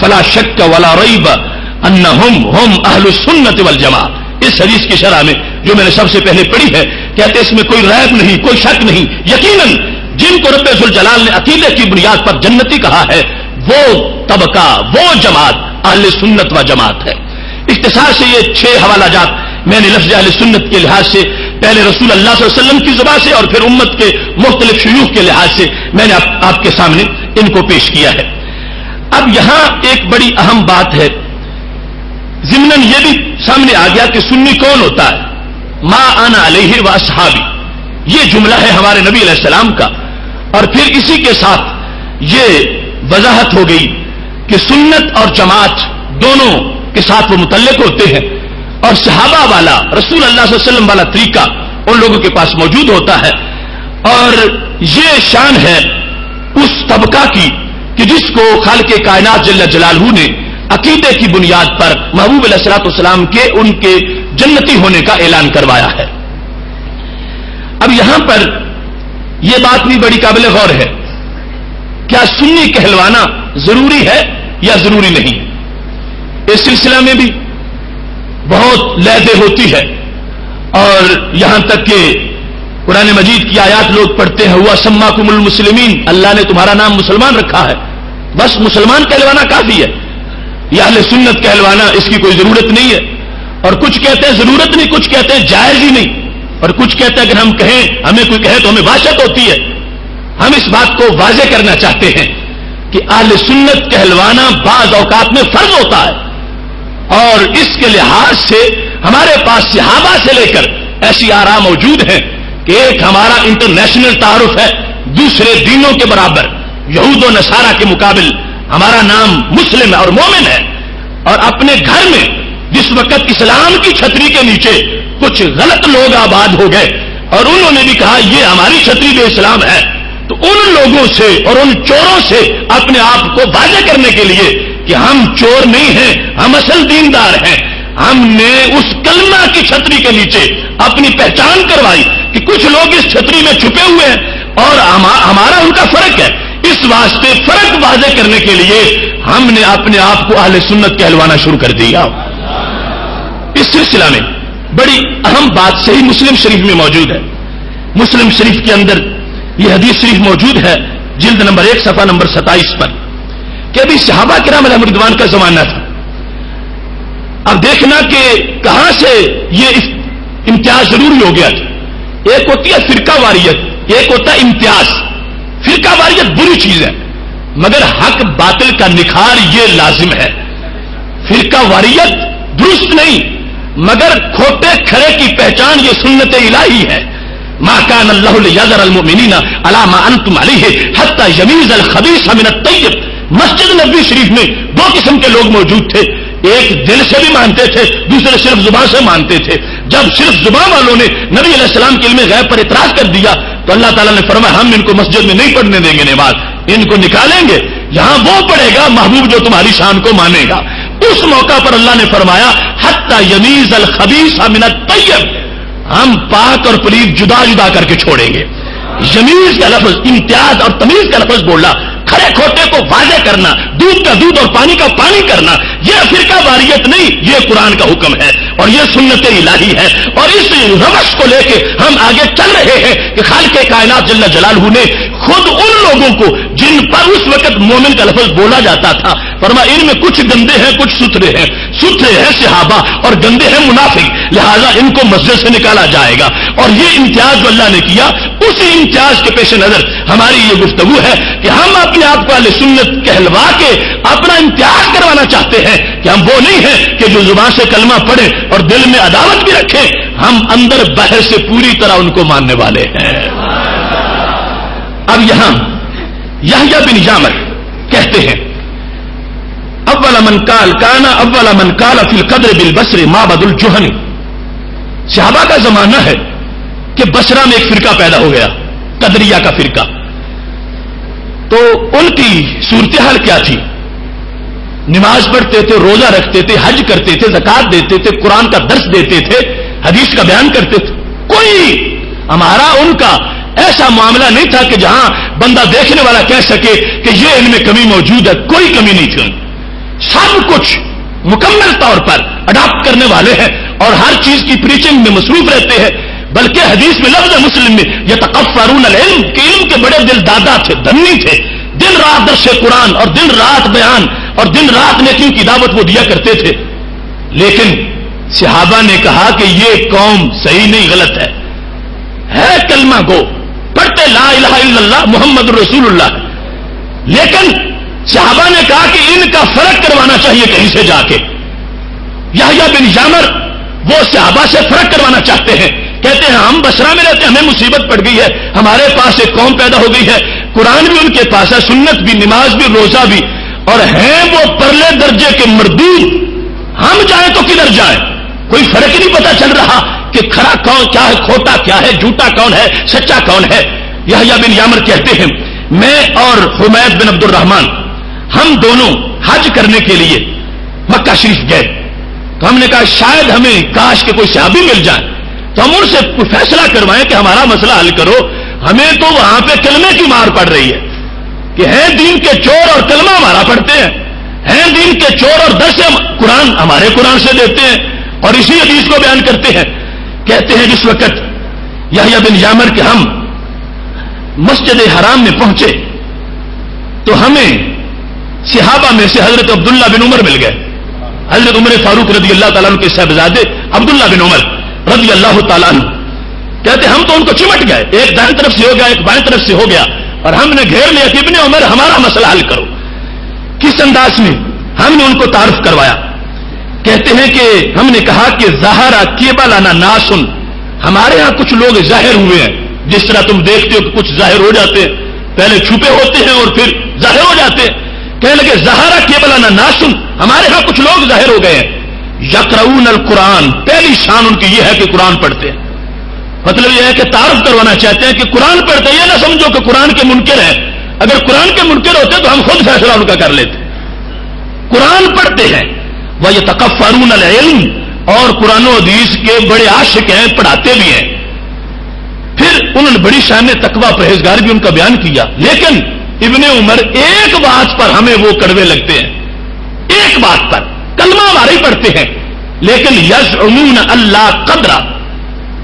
فلا شک ولا ریب انہم ہم اہل السنت والجماعہ. اس حدیث کی شرح میں جو میں نے سب سے پہلے پڑھی ہے کہتے اس میں کوئی ریب نہیں, کوئی شک نہیں, یقیناً جن کو رب ذوالجلال نے عقیدے کی بنیاد پر جنتی کہا ہے وہ طبقہ, وہ جماعت اہل سنت و جماعت ہے. اختصار سے یہ 6 حوالہ جات میں نے لفظ اہل سنت کے لحاظ سے پہلے رسول اللہ صلی اللہ علیہ وسلم کی زبان سے اور پھر امت کے مختلف شیوخ کے لحاظ سے میں نے آپ کے سامنے ان کو پیش کیا ہے. اب یہاں ایک بڑی اہم بات ہے, ضمناً یہ بھی سامنے آ گیا کہ سنی کون ہوتا ہے. ما انا علیہ و اصحابی, یہ جملہ ہے ہمارے نبی علیہ السلام کا, اور پھر اسی کے ساتھ یہ وضاحت ہو گئی کہ سنت اور جماعت دونوں کے ساتھ وہ متعلق ہوتے ہیں, اور صحابہ والا رسول اللہ صلی اللہ علیہ وسلم والا طریقہ ان لوگوں کے پاس موجود ہوتا ہے. اور یہ شان ہے اس طبقہ کی کہ جس کو خالق کائنات جل جلالہ نے عقیدے کی بنیاد پر محبوب علیہ الصلوۃ والسلام کے ان کے جنتی ہونے کا اعلان کروایا ہے. اب یہاں پر یہ بات بھی بڑی قابل غور ہے, کیا سنی کہلوانا ضروری ہے یا ضروری نہیں. اس سلسلہ میں بھی بہت لہدے ہوتی ہے, اور یہاں تک کہ قرآن مجید کی آیات لوگ پڑھتے ہیں ہوا سماکم المسلمین, اللہ نے تمہارا نام مسلمان رکھا ہے, بس مسلمان کہلوانا کافی ہے, یا اہل سنت کہلوانا اس کی کوئی ضرورت نہیں ہے. اور کچھ کہتے ہیں ضرورت نہیں, کچھ کہتے ہیں جائز ہی نہیں, اور کچھ کہتے ہیں اگر ہم کہیں, ہمیں کوئی کہے تو ہمیں وحشت ہوتی ہے. ہم اس بات کو واضح کرنا چاہتے ہیں کہ اہل سنت کہلوانا بعض اوقات میں فرض ہوتا ہے, اور اس کے لحاظ سے ہمارے پاس صحابہ سے لے کر ایسی آراء موجود ہیں کہ ایک ہمارا انٹرنیشنل تعارف ہے دوسرے دینوں کے برابر, یہود و نصارہ کے مقابل ہمارا نام مسلم ہے اور مومن ہے. اور اپنے گھر میں جس وقت اسلام کی چھتری کے نیچے کچھ غلط لوگ آباد ہو گئے اور انہوں نے بھی کہا یہ ہماری چھتری جو اسلام ہے, تو ان لوگوں سے اور ان چوروں سے اپنے آپ کو واضح کرنے کے لیے کہ ہم چور نہیں ہیں, ہم اصل دیندار ہیں, ہم نے اس کلمہ کی چھتری کے نیچے اپنی پہچان کروائی کہ کچھ لوگ اس چھتری میں چھپے ہوئے ہیں اور ہمارا ان کا فرق ہے. اس واسطے فرق واضح کرنے کے لیے ہم نے اپنے آپ کو اہل سنت کہلوانا شروع کر دیا. اس سلسلہ میں بڑی اہم بات صحیح مسلم شریف میں موجود ہے. مسلم شریف کے اندر یہ حدیث شریف موجود ہے جلد نمبر 1 صفحہ نمبر 27 پر کہ ابھی صحابہ کرام علیہم رضوان کا زمانہ تھا. اب دیکھنا کہ کہاں سے یہ امتیاز ضروری ہو گیا تھا. ایک ہوتی ہے فرقہ واریت, ایک ہوتا ہے امتیاز. فرقہ واریت بری چیز ہے مگر حق باطل کا نکھار یہ لازم ہے. فرقہ واریت درست نہیں مگر کھوٹے کھڑے کی پہچان یہ سنت الہی ہے. ما کان اللہ لیذر المؤمنین علی ما انتم علیہ حتی یمیز الخبیث من الطیب. مسجد نبوی شریف میں 2 قسم کے لوگ موجود تھے, ایک دل سے بھی مانتے تھے, دوسرے صرف زبان سے مانتے تھے. جب صرف زبان والوں نے نبی علیہ السلام کے علم غیب پر اعتراض کر دیا تو اللہ تعالیٰ نے فرمایا ہم ان کو مسجد میں نہیں پڑھنے دیں گے نماز, ان کو نکالیں گے, یہاں وہ پڑھے گا محبوب جو تمہاری شان کو مانے گا. اس موقع پر اللہ نے فرمایا حتی یمیز الخبیث من الطیب, ہم پاک اور پلید جدا جدا کر کے چھوڑیں گے. یمیز کا لفظ, امتیاز اور تمیز کا لفظ بولا, کھڑے کھوٹے کو واضح کرنا, دودھ کا دودھ اور پانی کا پانی کرنا, یہ فرقہ واریت نہیں, یہ قرآن کا حکم ہے اور یہ سنت الہی ہے. اور اس روش کو لے کے ہم آگے چل رہے ہیں کہ خالق کائنات جل جلالہ نے خود ان لوگوں کو جن پر اس وقت مومن کا لفظ بولا جاتا تھا فرمایا ان میں کچھ گندے ہیں کچھ ستھرے ہیں. ستھرے ہیں صحابہ اور گندے ہیں منافق, لہذا ان کو مسجد سے نکالا جائے گا. اور یہ امتیاز جو اللہ نے کیا اسی امتیاز کے پیش نظر ہماری یہ گفتگو ہے کہ ہم اپنے آپ کو اہل سنت کہلوا کے اپنا امتیاز کروانا چاہتے ہیں کہ ہم وہ نہیں ہیں کہ جو زبان سے کلمہ پڑھیں اور دل میں عداوت بھی رکھیں, ہم اندر باہر سے پوری طرح ان کو ماننے والے ہیں. اب یہاں یحییٰ بن یعمر کہتے ہیں اول من قال کان اول من قال فی القدر بالبصر معبد الجہنی. صحابہ کا زمانہ ہے کہ بصرہ میں ایک فرقہ پیدا ہو گیا, قدریہ کا فرقہ. تو ان کی صورتحال کیا تھی؟ نماز پڑھتے تھے, روزہ رکھتے تھے, حج کرتے تھے, زکات دیتے تھے, قرآن کا درس دیتے تھے, حدیث کا بیان کرتے تھے. کوئی ہمارا ان کا ایسا معاملہ نہیں تھا کہ جہاں بندہ دیکھنے والا کہہ سکے کہ یہ ان میں کمی موجود ہے, کوئی کمی نہیں تھی. سب کچھ مکمل طور پر اڈاپٹ کرنے والے ہیں اور ہر چیز کی پریچنگ میں مصروف رہتے ہیں. بلکہ حدیث میں لفظ مسلم میں یتقفرون العلم کہ علم کے بڑے دل دادا تھے، دھنی تھے. دن رات درس قرآن اور دن رات بیان اور دن رات نیکیوں کی دعوت وہ دیا کرتے تھے. لیکن صحابہ نے کہا کہ یہ قوم صحیح نہیں، غلط ہے کلمہ گو، پڑھتے لا الہ الا اللہ محمد رسول اللہ. لیکن صحابہ نے کہا کہ ان کا فرق کروانا چاہیے کہیں سے جا کے. یحییٰ بن یامر وہ صحابہ سے فرق کروانا چاہتے ہیں. کہتے ہیں ہم بصرہ میں رہتے ہیں، ہمیں مصیبت پڑ گئی ہے، ہمارے پاس ایک قوم پیدا ہو گئی ہے، قرآن بھی ان کے پاس ہے، سنت بھی، نماز بھی، روزہ بھی، اور ہیں وہ پرلے درجے کے مردود. ہم جائیں تو کدھر جائیں؟ کوئی فرق نہیں پتا چل رہا کہ کھرا کون کیا ہے، کھوٹا کیا ہے، جھوٹا کون ہے، سچا کون ہے. یحییٰ بن یامر کہتے ہیں میں اور حمید بن عبد الرحمن ہم دونوں حج کرنے کے لیے مکہ شریف گئے. تو ہم نے کہا شاید ہمیں کاش کے کوئی صحابی مل جائے تو ہم ان سے فیصلہ کروائیں کہ ہمارا مسئلہ حل کرو. ہمیں تو وہاں پہ کلمے کی مار پڑ رہی ہے کہ ہیں دین کے چور اور کلمہ ہمارا پڑھتے ہیں دین کے چور اور درس قرآن ہمارے قرآن سے دیتے ہیں اور اسی حدیث کو بیان کرتے ہیں. کہتے ہیں جس وقت یحییٰ بن یامر کے ہم مسجد حرام میں پہنچے تو ہمیں صحابہ میں سے حضرت عبداللہ بن عمر مل گئے. حضرت عمر فاروق رضی اللہ تعالیٰ عنہ کے صاحبزادے عبداللہ بن عمر رضی اللہ تعالیٰ عنہ. کہتے ہم تو ان کو چمٹ گئے، ایک دائیں طرف سے ہو گیا ایک بائیں طرف سے ہو گیا اور ہم نے گھیر لیا کہ ابن عمر ہمارا مسئلہ حل کرو. کس انداز میں ہم نے ان کو تعارف کروایا. کہتے ہیں کہ ہم نے کہا کہ ظاہرہ قبلنا ناس، ہمارے ہاں کچھ لوگ ظاہر ہوئے ہیں، جس طرح تم دیکھتے ہو کہ کچھ ظاہر ہو جاتے ہیں، پہلے چھپے ہوتے ہیں اور پھر ظاہر ہو جاتے ہیں. کہنے لگے ظاہرہ قبلنا ناس، ہمارے ہاں کچھ لوگ ظاہر ہو گئے ہیں. یقرؤون القرآن، پہلی شان ان کی یہ ہے کہ قرآن پڑھتے ہیں. مطلب یہ ہے کہ تعارف کروانا چاہتے ہیں کہ قرآن پڑھتے ہیں. یہ نہ سمجھو کہ قرآن کے منکر ہیں، اگر قرآن کے منکر ہوتے تو ہم خود فیصلہ ان کا کر لیتے. قرآن پڑھتے ہیں. وَيَتَقَفَّرُونَ الْعِلْمَ، اور قرآن و حدیث کے بڑے عاشق ہیں، پڑھاتے بھی ہیں. پھر انہوں نے بڑی شان تقویٰ پرہیزگار بھی ان کا بیان کیا. لیکن ابن عمر ایک بات پر ہمیں وہ کڑوے لگتے ہیں، ایک بات پر کلمہ ہمارے ہی پڑھتے ہیں لیکن یزعمون اللہ قدرہ،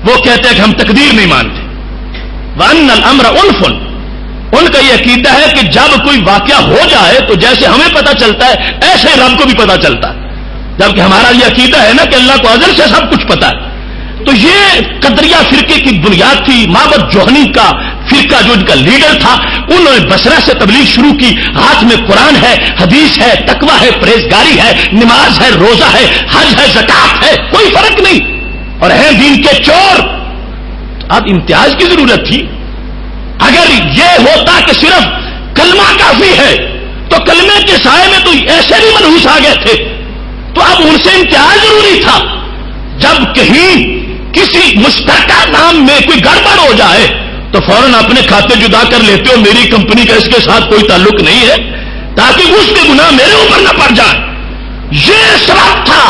وہ کہتے ہیں کہ ہم تقدیر نہیں مانتے. وَأَنَّ الْأَمْرَ أُنْفٌ، ان کا یہ عقیدہ ہے کہ جب کوئی واقعہ ہو جائے تو جیسے ہمیں پتہ چلتا ہے ایسے رب کو بھی پتہ چلتا ہے. جبکہ ہمارا یہ عقیدہ ہے نا کہ اللہ کو ازل سے سب کچھ پتہ ہے. تو یہ قدریہ فرقے کی بنیاد تھی. معبد جوہنی کا فرقہ جو ان کا لیڈر تھا، انہوں نے بصرہ سے تبلیغ شروع کی. ہاتھ میں قرآن ہے، حدیث ہے، تقویٰ ہے، پرہیزگاری ہے، نماز ہے، روزہ ہے، حج ہے، زکات ہے، کوئی فرق نہیں، اور ہیں دین کے چور. اب امتیاز کی ضرورت تھی. اگر یہ ہوتا کہ صرف کلمہ کافی ہے تو کلمے کے سائے میں تو ایسے بھی منحوس آ گئے تھے. تو اب ان سے امتیاز ضروری تھا. جب کہیں کسی مشترکہ نام میں کوئی گڑبڑ ہو جائے تو فوراً اپنے کھاتے جدا کر لیتے ہو، میری کمپنی کا اس کے ساتھ کوئی تعلق نہیں ہے، تاکہ اس کے گناہ میرے اوپر نہ پڑ جائے. یہ سبب تھا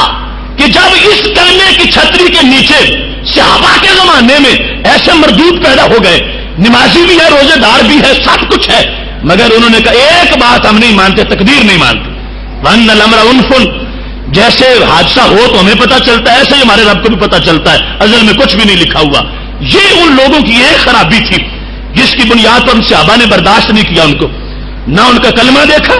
کہ جب اس کلمے کی چھتری کے نیچے صحابہ کے زمانے میں ایسے مردود پیدا ہو گئے، نمازی بھی ہے، روزے دار بھی ہے، سب کچھ ہے، مگر انہوں نے کہا ایک بات ہم نہیں مانتے، تقدیر نہیں مانتے. وَأَنَّ الْأَمْرَ أُنْفٌ، جیسے حادثہ ہو تو ہمیں پتہ چلتا ہے، ایسے ہی ہمارے رب کو بھی پتہ چلتا ہے، ازل میں کچھ بھی نہیں لکھا ہوا. یہ ان لوگوں کی ایک خرابی تھی جس کی بنیاد پر صحابہ نے برداشت نہیں کیا. ان کو نہ ان کا کلمہ دیکھا،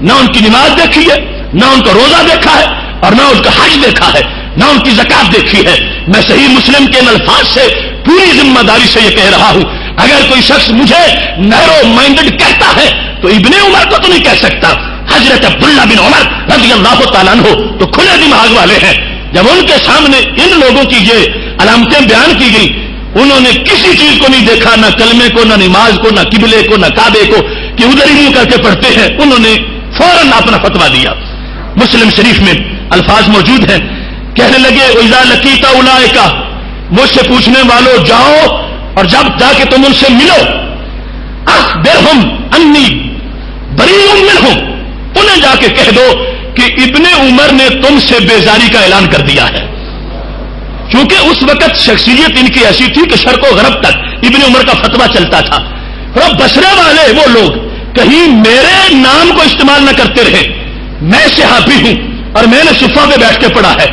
نہ ان کی نماز دیکھی ہے، نہ ان کا روزہ دیکھا ہے، اور نہ ان کا حج دیکھا ہے، نہ ان کی زکات دیکھی ہے. میں صحیح مسلم کے ان الفاظ سے پوری ذمہ داری سے یہ کہہ رہا ہوں، اگر کوئی شخص مجھے نیرو مائنڈڈ کہتا ہے تو ابن عمر کو تو نہیں کہہ سکتا. حضرت عبداللہ بن عمر رضی اللہ تعالیٰ عنہ تو کھلے دماغ والے ہیں. جب ان کے سامنے ان لوگوں کی یہ علامتیں بیان کی گئی، انہوں نے کسی چیز کو نہیں دیکھا، نہ کلمے کو، نہ نماز کو، نہ قبلے کو، نہ کعبے کو کہ ادھر ہی منہ کر کے پڑھتے ہیں. انہوں نے فوراً اپنا فتویٰ دیا. مسلم شریف میں الفاظ موجود ہیں، کہنے لگے اذا لقیت اولئک، مجھ سے پوچھنے والوں جاؤ اور جب جا کے تم ان سے ملو، اخبرہم انی بریء منہم، انہیں جا کے کہہ دو کہ ابن عمر نے تم سے بیزاری کا اعلان کر دیا ہے. کیونکہ اس وقت شخصیت ان کی ایسی تھی کہ شرق و غرب تک ابن عمر کا فتویٰ چلتا تھا. اور بصرے والے وہ لوگ کہیں میرے نام کو استعمال نہ کرتے رہے میں صحابی ہوں اور میں نے صفہ پہ بیٹھ کے پڑھا ہے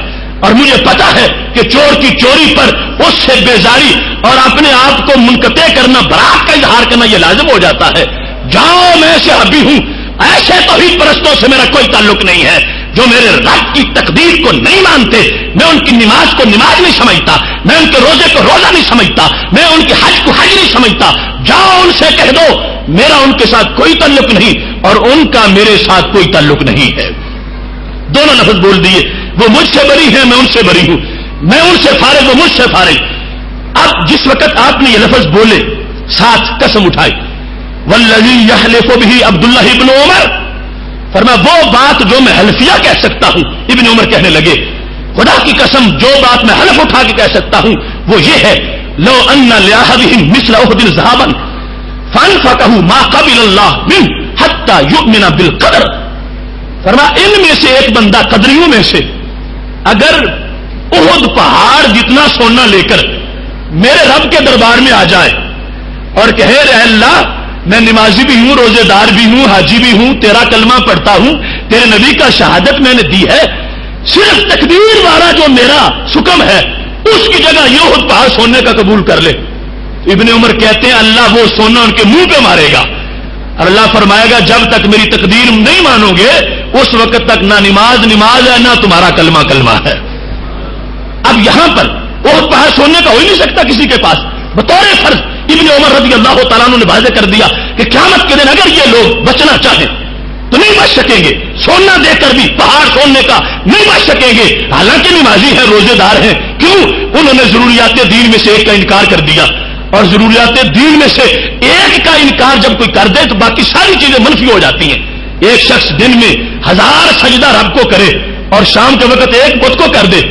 اور مجھے پتا ہے کہ چور کی چوری پر اس سے بیزاری اور اپنے آپ کو منقطع کرنا، برات کا اظہار کرنا یہ لازم ہو جاتا ہے۔ جاؤ میں صحابی ہوں، ایسے توحید پرستوں سے میرا کوئی تعلق نہیں ہے جو میرے رب کی تقدیر کو نہیں مانتے۔ میں ان کی نماز کو نماز نہیں سمجھتا، میں ان کے روزے کو روزہ نہیں سمجھتا، میں ان کے حج کو حج نہیں سمجھتا۔ جاؤ ان سے کہہ دو میرا ان کے ساتھ کوئی تعلق نہیں اور ان کا میرے ساتھ کوئی تعلق نہیں ہے۔ دونوں لفظ بول دیے، وہ مجھ سے بری ہیں، میں ان سے بری ہوں، میں ان سے فارغ، وہ مجھ سے فارغ۔ اب جس وقت آپ نے یہ لفظ بولے، ساتھ قسم اٹھائی، والذی یحلف بہ عبداللہ ابن عمر، فرمایا وہ بات جو میں حلفیہ کہہ سکتا ہوں، ابن عمر کہنے لگے خدا کی قسم جو بات میں حلف اٹھا کے کہہ سکتا ہوں وہ یہ ہے، لو ان لاحدہم مثل احد ذهبا فانفقہ ما قبل اللہ منہ حتی یؤمن بالقدر۔ فرمایا ان میں سے ایک بندہ، قدریوں میں سے، اگر احد پہاڑ جتنا سونا لے کر میرے رب کے دربار میں آ جائے اور کہے اے اللہ میں نمازی بھی ہوں، روزے دار بھی ہوں، حاجی بھی ہوں، تیرا کلمہ پڑھتا ہوں، تیرے نبی کا شہادت میں نے دی ہے، صرف تقدیر والا جو میرا حکم ہے اس کی جگہ یہ احد پہاڑ سونے کا قبول کر لے۔ ابن عمر کہتے ہیں اللہ وہ سونا ان کے منہ پہ مارے گا اور اللہ فرمائے گا جب تک میری تقدیر نہیں مانو گے اس وقت تک نہ نماز ہے نہ تمہارا کلمہ ہے۔ اب یہاں پر احد پہاڑ سونے کا ہو ہی نہیں سکتا کسی کے پاس، بطور فرض ابن عمر رضی اللہ تعالیٰ عنہ نے واضح کر دیا کہ قیامت کے دن اگر یہ لوگ بچنا چاہیں تو نہیں بچ سکیں گے، سونا دے کر بھی پہاڑ سونے کا نہیں بچ سکیں گے، حالانکہ نمازی ہیں، روزے دار ہیں۔ کیوں؟ انہوں نے ضروریات دین میں سے ایک کا انکار کر دیا، اور ضروریات دین میں سے ایک کا انکار جب کوئی کر دے تو باقی ساری چیزیں منفی ہو جاتی ہیں۔ ایک شخص دن میں 1000 سجدہ رب کو کرے اور شام کے وقت ایک بت کو کر دے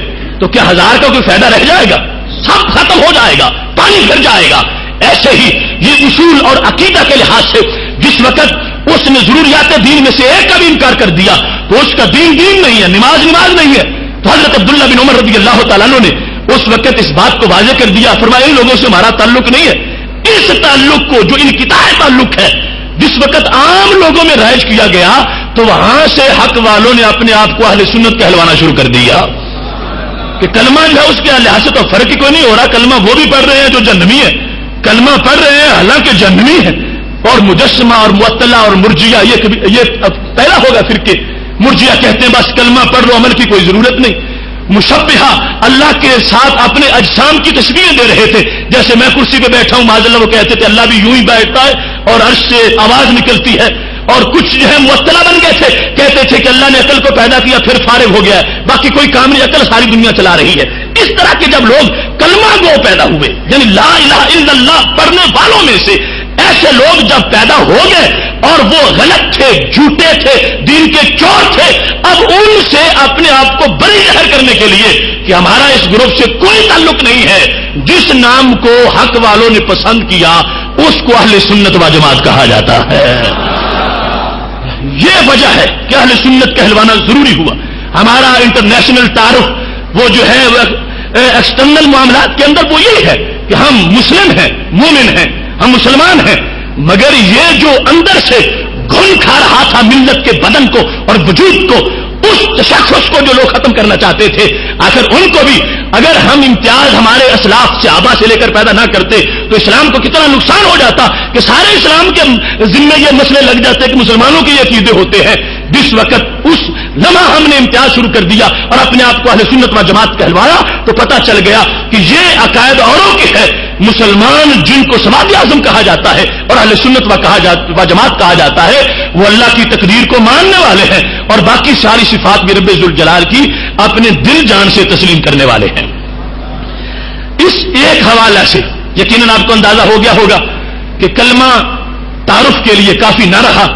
تو کیا 1000 کا کوئی فائدہ رہ جائے گا؟ سب ختم ہو جائے گا، پانی پھر جائے گا۔ ایسے ہی یہ اصول اور عقیدہ کے لحاظ سے جس وقت اس نے ضروریات دین میں سے ایک کا بھی انکار کر دیا تو اس کا دین نہیں ہے، نماز نہیں ہے۔ تو حضرت عبداللہ بن عمر رضی اللہ تعالیٰ عنہ نے اس وقت اس بات کو واضح کر دیا، فرمایا ان لوگوں سے ہمارا تعلق نہیں ہے۔ اس تعلق کو جو ان کی تعلق ہے جس وقت عام لوگوں میں رائج کیا گیا تو وہاں سے حق والوں نے اپنے آپ کو اہل سنت کہلوانا شروع کر دیا کہ کلمہ جو ہے اس کے لحاظ سے تو فرق ہی کوئی نہیں ہو رہا، کلمہ وہ بھی پڑھ رہے ہیں جو جہنمی ہے، کلمہ پڑھ رہے ہیں حالانکہ جہنمی ہے۔ اور مجسمہ اور معطلہ اور مرجیہ یہ پہلا ہوگا فرقے، مرجیہ کہتے ہیں بس کلمہ پڑھ لو، عمل کی کوئی ضرورت نہیں۔ مشبہہ اللہ کے ساتھ اپنے اجسام کی تصویریں دے رہے تھے، جیسے میں کرسی پہ بیٹھا ہوں معاذ اللہ، وہ کہتے تھے اللہ بھی یوں ہی بیٹھتا ہے اور عرش سے آواز نکلتی ہے۔ اور کچھ جو ہے معطلہ بن گئے تھے، کہتے تھے کہ اللہ نے عقل کو پیدا کیا پھر فارغ ہو گیا ہے، باقی کوئی کام نہیں، عقل ساری دنیا چلا رہی ہے۔ اس طرح کے جب لوگ کلمہ گو پیدا ہوئے، یعنی لا الہ الا اللہ پڑھنے والوں میں سے ایسے لوگ جب پیدا ہو گئے اور وہ غلط تھے، جھوٹے تھے، دین کے چور تھے، اب ان سے اپنے آپ کو بری ظاہر کرنے کے لیے کہ ہمارا اس گروپ سے کوئی تعلق نہیں ہے، جس نام کو حق والوں نے پسند کیا اس کو اہل سنت و جماعت کہا جاتا ہے۔ یہ وجہ ہے کہ اہل سنت کہلوانا ضروری ہوا۔ ہمارا انٹرنیشنل تعارف وہ جو ہے ایکسٹرنل معاملات کے اندر وہ یہی ہے کہ ہم مسلم ہیں، مومن ہیں، ہم مسلمان ہیں، مگر یہ جو اندر سے گھن کھا رہا تھا ملت کے بدن کو اور وجود کو، اس تشخص کو جو لوگ ختم کرنا چاہتے تھے، آخر ان کو بھی اگر ہم امتیاز ہمارے اسلاف سے آبا سے لے کر پیدا نہ کرتے تو اسلام کو کتنا نقصان ہو جاتا کہ سارے اسلام کے ذمہ یہ مسئلے لگ جاتے کہ مسلمانوں کے یہ عقیدے ہوتے ہیں۔ جس وقت اس لمحہ ہم نے امتیاز شروع کر دیا اور اپنے آپ کو اہل سنت و جماعت کہلوایا تو پتہ چل گیا کہ یہ عقائد اوروں کے ہے۔ مسلمان جن کو سماعت اعظم کہا جاتا ہے اور اہل سنت و جماعت کہا جاتا ہے وہ اللہ کی تقدیر کو ماننے والے ہیں اور باقی ساری صفات بھی رب ذوالجلال کی اپنے دل جان سے تسلیم کرنے والے ہیں۔ اس ایک حوالہ سے یقیناً آپ کو اندازہ ہو گیا ہوگا کہ کلمہ تعارف کے لیے کافی نہ رہا۔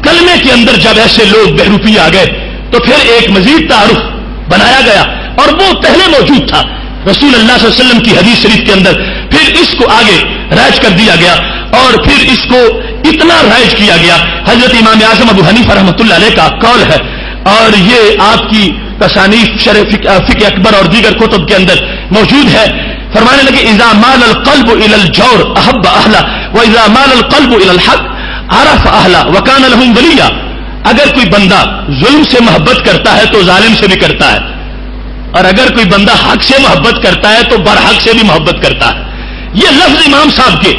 کلمے کے اندر جب ایسے لوگ بہروپی آ گئے تو پھر ایک مزید تعارف بنایا گیا اور وہ پہلے موجود تھا رسول اللہ صلی اللہ علیہ وسلم کی حدیث شریف کے اندر، پھر اس کو آگے رائج کر دیا گیا اور پھر اس کو اتنا رائج کیا گیا۔ حضرت امام اعظم ابو حنیفہ رحمۃ اللہ علیہ کا قول ہے اور یہ آپ کی تصانیف شرح فقہ اکبر اور دیگر کتب کے اندر موجود ہے۔ فرمانے لگے اذا مال القلب الى الجور احب اہلا واذا مال القلب الى الحق عرف اہلا وکان لهم ولیا۔ اگر کوئی بندہ ظلم سے محبت کرتا ہے تو ظالم سے بھی کرتا ہے، اور اگر کوئی بندہ حق سے محبت کرتا ہے تو برحق سے بھی محبت کرتا ہے. یہ لفظ امام صاحب کے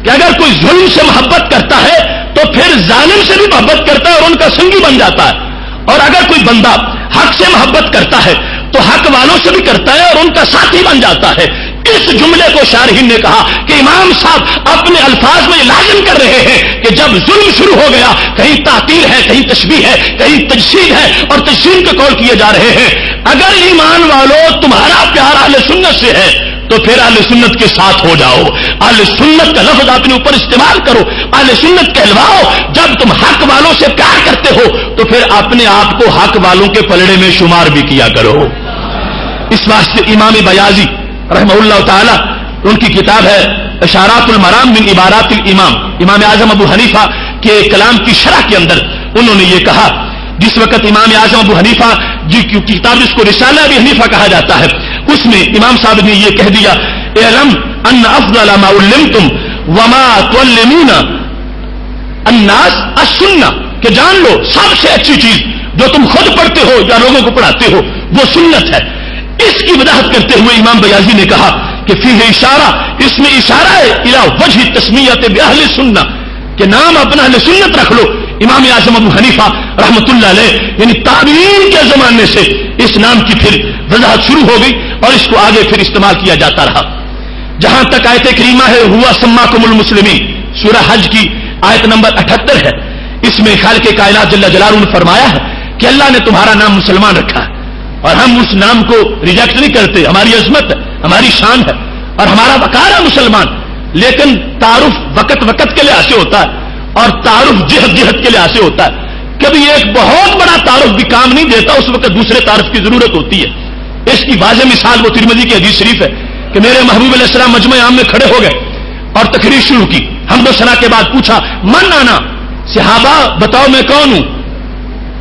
کہ اگر کوئی ظلم سے محبت کرتا ہے تو پھر ظالم سے بھی محبت کرتا ہے اور ان کا سنگی بن جاتا ہے، اور اگر کوئی بندہ حق سے محبت کرتا ہے تو حق والوں سے بھی کرتا ہے اور ان کا ساتھی بن جاتا ہے. اس جملے کو شارحین نے کہا کہ امام صاحب اپنے الفاظ میں لازم کر رہے ہیں کہ جب ظلم شروع ہو گیا، کہیں تعطیل ہے، کہیں تشبیہ ہے، کہیں تجسید ہے اور تجسیم کے قول کیے جا رہے ہیں. اگر ایمان والوں تمہارا پیار اہل سنت سے ہے تو پھر اہل سنت کے ساتھ ہو جاؤ، اہل سنت کا لفظ اپنے اوپر استعمال کرو، اہل سنت کہلواؤ. جب تم حق والوں سے پیار کرتے ہو تو پھر اپنے آپ کو حق والوں کے پلڑے میں شمار بھی کیا کرو. اس واسطے امام بیاضی رحمہ اللہ تعالی، ان کی کتاب ہے اشارات المرام من عبارات الامام، امام اعظم ابو حنیفہ کے کلام کی شرح کے اندر انہوں نے یہ کہا، جس وقت امام اعظم ابو حنیفہ کی کتاب جس کو رسالہ ابی حنیفہ کہا جاتا ہے، اس میں امام صاحب نے یہ کہہ دیا اعلم ان افضل ما علمتم وما تعلمون الناس السنہ، کہ جان لو سب سے اچھی چیز جو تم خود پڑھتے ہو یا لوگوں کو پڑھاتے ہو وہ سنت ہے. اس کی وضاحت کرتے ہوئے امام بیاضی نے کہا کہ فیہ اشارہ، اس میں اشارہ ہے الی وجہ تسمیت باہل سنہ، کہ نام اپنا اہل سنت رکھ لو. امام اعظم ابو حنیفہ رحمۃ اللہ علیہ یعنی تابعین کے زمانے سے اس نام کی پھر وضاحت شروع ہو گئی اور اس کو آگے پھر استعمال کیا جاتا رہا. جہاں تک آیت کریمہ ہے ہوا سماکم المسلمین، سورہ حج کی آیت نمبر 78 ہے، اس میں خالق کائنات جل جلالہ نے فرمایا ہے کہ اللہ نے تمہارا نام مسلمان رکھا ہے اور ہم اس نام کو ریجیکٹ نہیں کرتے، ہماری عظمت ہے، ہماری شان ہے اور ہمارا وقار ہے مسلمان. لیکن تعارف وقت وقت کے لحاظ سے ہوتا ہے اور تعارف جہت جہت کے لحاظ سے ہوتا ہے. کبھی ایک بہت بڑا تعارف بھی کام نہیں دیتا، اس وقت دوسرے تعارف کی ضرورت ہوتی ہے. اس کی واضح مثال وہ ترمذی کی حدیث شریف ہے کہ میرے محبوب علیہ السلام مجمع عام میں کھڑے ہو گئے اور تقریر شروع کی. حمد و ثنا کے بعد پوچھا من آنا، صحابہ بتاؤ میں کون ہوں؟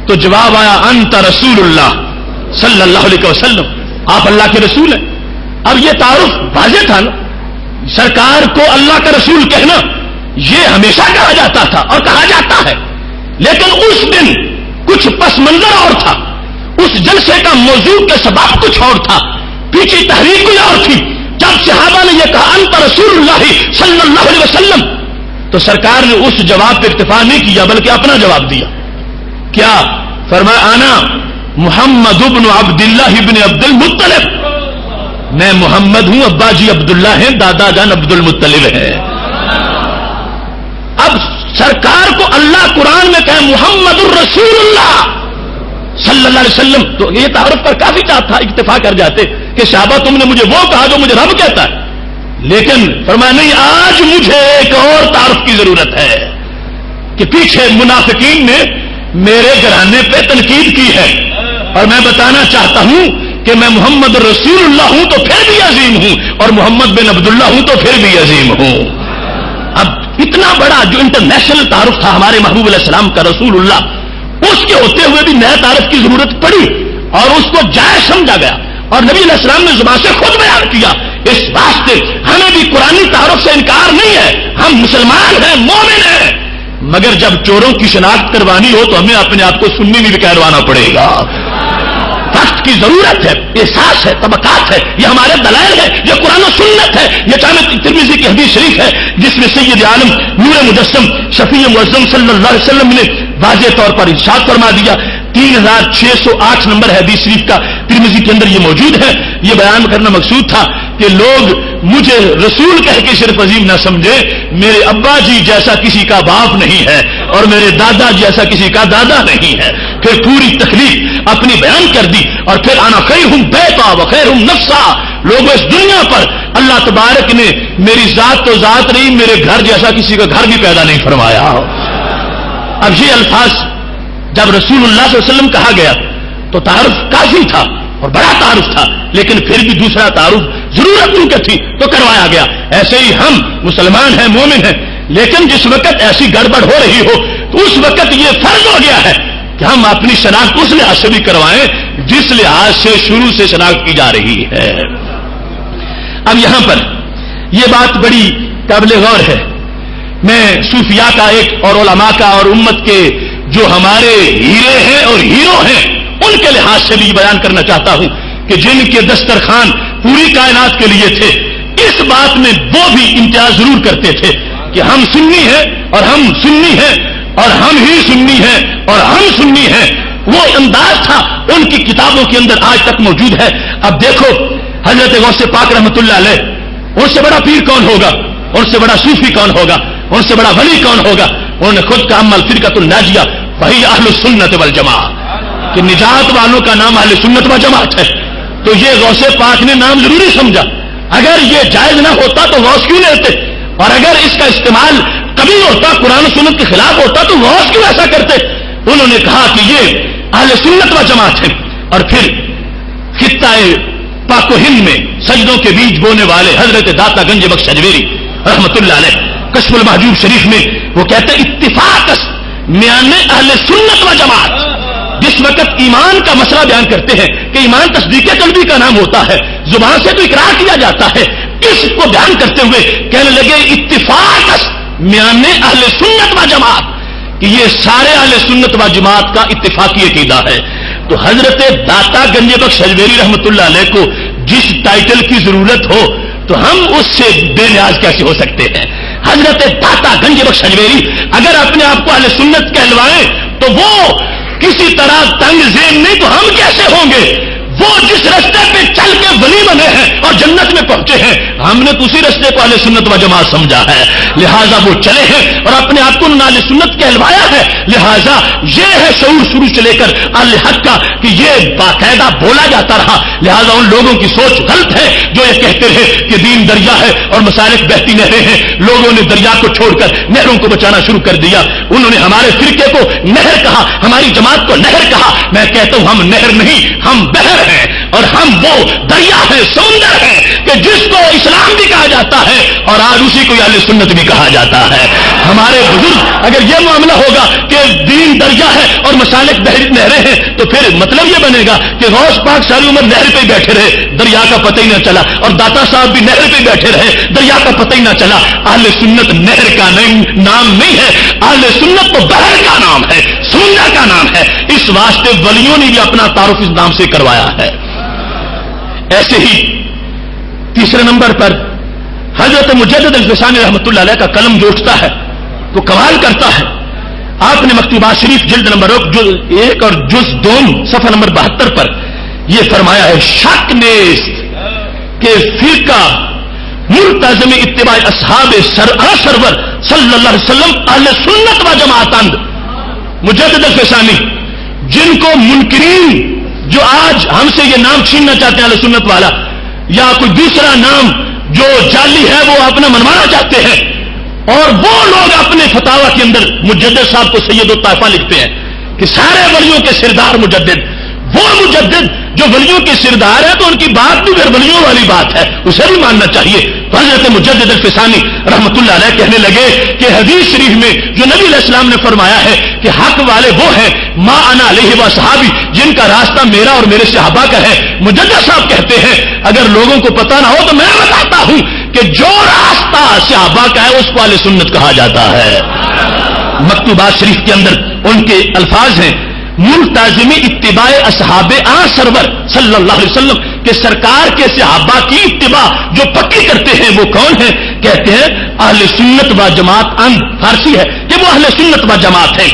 تو جواب آیا انت رسول اللہ صلی اللہ علیہ وسلم، آپ اللہ کے رسول ہیں. اب یہ تعارف واضح تھا نا، سرکار کو اللہ کا رسول کہنا یہ ہمیشہ کہا جاتا تھا اور کہا جاتا ہے، لیکن اس دن کچھ پس منظر اور تھا، اس جلسے کا موضوع کے سبب کچھ اور تھا، پیچھے تحریک کوئی اور تھی. جب صحابہ نے یہ کہا انت رسول اللہ صلی اللہ علیہ وسلم تو سرکار نے اس جواب پہ اکتفا نہیں کیا بلکہ اپنا جواب دیا. کیا فرمایا؟ آنا محمد ابن عبداللہ ابن عبد المطلب، میں محمد ہوں، ابا جی عبداللہ ہیں، دادا جان عبد المطلب ہے. اب سرکار کو اللہ قرآن میں کہے محمد الرسول اللہ صلی اللہ علیہ وسلم تو یہ تعارف پر کافی چاہتا تھا، اکتفا کر جاتے کہ صحابہ تم نے مجھے وہ کہا جو مجھے رب کہتا ہے. لیکن فرمایا نہیں، آج مجھے ایک اور تعارف کی ضرورت ہے کہ پیچھے منافقین نے میرے گھرانے پہ تنقید کی ہے اور میں بتانا چاہتا ہوں کہ میں محمد رسول اللہ ہوں تو پھر بھی عظیم ہوں اور محمد بن عبداللہ ہوں تو پھر بھی عظیم ہوں. اب اتنا بڑا جو انٹرنیشنل تعارف تھا ہمارے محبوب علیہ السلام کا رسول اللہ، اس کے ہوتے ہوئے بھی نئے تعارف کی ضرورت پڑی اور اس کو جائز سمجھا گیا اور نبی علیہ السلام نے زبان سے خود بیان کیا. اس واسطے ہمیں بھی قرآنی تعارف سے انکار نہیں ہے، ہم مسلمان ہیں، مومن ہیں، مگر جب چوروں کی شناخت کروانی ہو تو ہمیں اپنے آپ کو سنی بھی کہلوانا پڑے گا. وقت کی ضرورت ہے، احساس ہے، طبقات ہے، یہ ہمارے دلائل ہے، یہ قرآن و سنت ہے. یہ جامع ترمذی کی حدیث شریف ہے جس میں سید عالم نور مجسم شفیع معظم صلی اللہ علیہ وسلم نے واضح طور پر ارشاد فرما دیا. 3608 نمبر ہے حدیث شریف کا، ترمذی کے اندر یہ موجود ہے. یہ بیان کرنا مقصود تھا کہ لوگ مجھے رسول کہہ کے صرف عظیم نہ سمجھے، میرے ابا جی جیسا کسی کا باپ نہیں ہے اور میرے دادا جیسا کسی کا دادا نہیں ہے. پھر پوری تکلیف اپنی بیان کر دی اور پھر آنا خیرہم بیتا و خیرہم نفسا. لوگوں اس دنیا پر اللہ تبارک نے میری ذات تو ذات نہیں، میرے گھر جیسا کسی کا گھر بھی پیدا نہیں فرمایا. اب یہ الفاظ جب رسول اللہ صلی اللہ علیہ وسلم کہا گیا تو تعارف کافی تھا اور بڑا تعارف تھا، لیکن پھر بھی دوسرا تعارف ضرورت ان کی تھی تو کروایا گیا. ایسے ہی ہم مسلمان ہیں، مومن ہیں، لیکن جس وقت ایسی گڑبڑ ہو رہی ہو تو اس وقت یہ فرض ہو گیا ہے کہ ہم اپنی شناخت اس لحاظ سے بھی کروائیں جس لحاظ سے شروع سے شناخت کی جا رہی ہے. اب یہاں پر یہ بات بڑی قابل غور ہے. میں صوفیاء کا ایک اور علماء کا اور امت کے جو ہمارے ہیرے ہیں اور ہیرو ہیں ان کے لحاظ سے بھی بیان کرنا چاہتا ہوں کہ جن کے دسترخوان پوری کائنات کے لیے تھے، اس بات میں وہ بھی امتیاز ضرور کرتے تھے کہ ہم سنی ہیں اور ہم سنی ہیں اور ہم ہی سنی ہیں اور ہم سنی ہیں. وہ انداز تھا ان کی کتابوں کے اندر آج تک موجود ہے. اب دیکھو حضرت غوث پاک رحمۃ اللہ علیہ، ان سے بڑا پیر کون ہوگا، ان سے بڑا صوفی کون ہوگا، ان سے بڑا ولی کون ہوگا؟ انہوں نے خود کا عمل فرقۃ الناجیہ وہی اہل السنت والجماعہ کہ نجات والوں کا نام اہل سنت و جماعت ہے. تو یہ غوث پاک نے نام ضروری سمجھا. اگر یہ جائز نہ ہوتا تو غوث کیوں لیتے، اور اگر اس کا استعمال کبھی ہوتا قرآن و سنت کے خلاف ہوتا تو غوث کیوں ایسا کرتے؟ انہوں نے کہا کہ یہ اہل سنت و جماعت ہے. اور پھر خطہ پاک و ہند میں سجدوں کے بیچ بونے والے حضرت داتا گنج بخش اجمیری رحمت اللہ علیہ کشف المحجوب شریف میں وہ کہتے ہیں اتفاق میان اہل سنت و جماعت. جس وقت ایمان کا مسئلہ بیان کرتے ہیں کہ ایمان تصدیق قلبی کا نام ہوتا ہے، زبان سے تو اقرار کیا جاتا ہے، اس کو بیان کرتے ہوئے کہنے لگے اتفاق میان اہل سنت و جماعت، کہ یہ سارے اہل سنت و جماعت کا اتفاقی عقیدہ ہے. تو حضرت داتا گنج بخش اجمیری رحمت اللہ علیہ کو جس ٹائٹل کی ضرورت ہو تو ہم اس سے بے نیاز کیسے ہو سکتے ہیں؟ حضرت داتا گنج بخش اجمیری اگر اپنے آپ کو اہل سنت کہلوائیں تو وہ کسی طرح تنگ ذہن نہیں تو ہم کیسے ہوں گے؟ وہ جس رستے پہ چل کے ولی بنے ہیں اور جنت میں پہنچے ہیں، ہم نے تو اسی رستے کو اہل سنت و جماعت سمجھا ہے، لہذا وہ چلے ہیں اور اپنے آپ کو اہل سنت کہلوایا ہے. لہذا یہ ہے شعور شروع سے لے کر اہل حق کا کہ یہ باقاعدہ بولا جاتا رہا. لہذا ان لوگوں کی سوچ غلط ہے جو یہ کہتے رہے کہ دین دریا ہے اور مسالک بہتی نہریں ہیں. لوگوں نے دریا کو چھوڑ کر نہروں کو بچانا شروع کر دیا. انہوں نے ہمارے فرقے کو نہر کہا، ہماری جماعت کو نہر کہا. میں کہتا ہوں ہم نہر نہیں، ہم بحر ہیں اور ہم وہ دریا ہے، سمندر ہے کہ جس کو اسلام بھی کہا جاتا ہے اور آج اسی کو اہل سنت بھی کہا جاتا ہے. ہمارے بزرگ اگر یہ معاملہ ہوگا کہ دین دریا ہے اور مسالک نہریں ہیں تو پھر مطلب یہ بنے گا کہ غوث پاک ساری عمر نہر پہ بیٹھے رہے، دریا کا پتہ ہی نہ چلا، اور داتا صاحب بھی نہر پہ بیٹھے رہے، دریا کا پتہ ہی نہ چلا. اہل سنت نہر کا نام نہیں ہے، اہل سنت تو بحر کا نام ہے، سمندر کا نام ہے. اس واسطے ولیوں نے بھی اپنا تعارف اس نام سے کروایا ہے. ایسے ہی تیسرے نمبر پر حضرت مجدد الفسانی رحمت اللہ علیہ کا قلم جو اٹھتا ہے تو کمال کرتا ہے. آپ نے مکتوبات شریف جلد نمبر 1 اور جز 2 صفحہ نمبر 72 پر یہ فرمایا ہے، شک نیست کہ فرقہ ملتزم اتباع اصحاب سرور صلی اللہ علیہ وسلم اہل سنت و جماعت. مجدد الفسانی جن کو منکرین جو آج ہم سے یہ نام چھیننا چاہتے ہیں اہل سنت والا یا کوئی دوسرا نام جو جعلی ہے وہ اپنا منوانا چاہتے ہیں، اور وہ لوگ اپنے فتاوی کے اندر مجدد صاحب کو سید الطائفہ لکھتے ہیں کہ سارے ولیوں کے سردار مجدد. وہ مجدد جو ولیوں کے سردار ہے تو ان کی بات بھی پھر ولیوں والی بات ہے، اسے بھی ماننا چاہیے. حضرت مجدد الفسانی رحمت اللہ علیہ کہنے لگے کہ حدیث شریف میں جو نبی علیہ السلام نے فرمایا ہے کہ حق والے وہ ہیں ما انا علیہ و صحابی، جن کا راستہ میرا اور میرے صحابہ کا ہے. مجدد صاحب کہتے ہیں اگر لوگوں کو پتہ نہ ہو تو میں بتاتا ہوں کہ جو راستہ صحابہ کا ہے اس کو اہل سنت کہا جاتا ہے. مکتوبات شریف کے اندر ان کے الفاظ ہیں، ملتزمی اتباع اصحاب سرور صلی اللہ علیہ وسلم کہ سرکار کے صحابہ کی اتباع جو پکی کرتے ہیں وہ کون ہیں؟ کہتے ہیں اہل سنت و جماعت. فارسی ہے کہ وہ اہل سنت و جماعت ہے.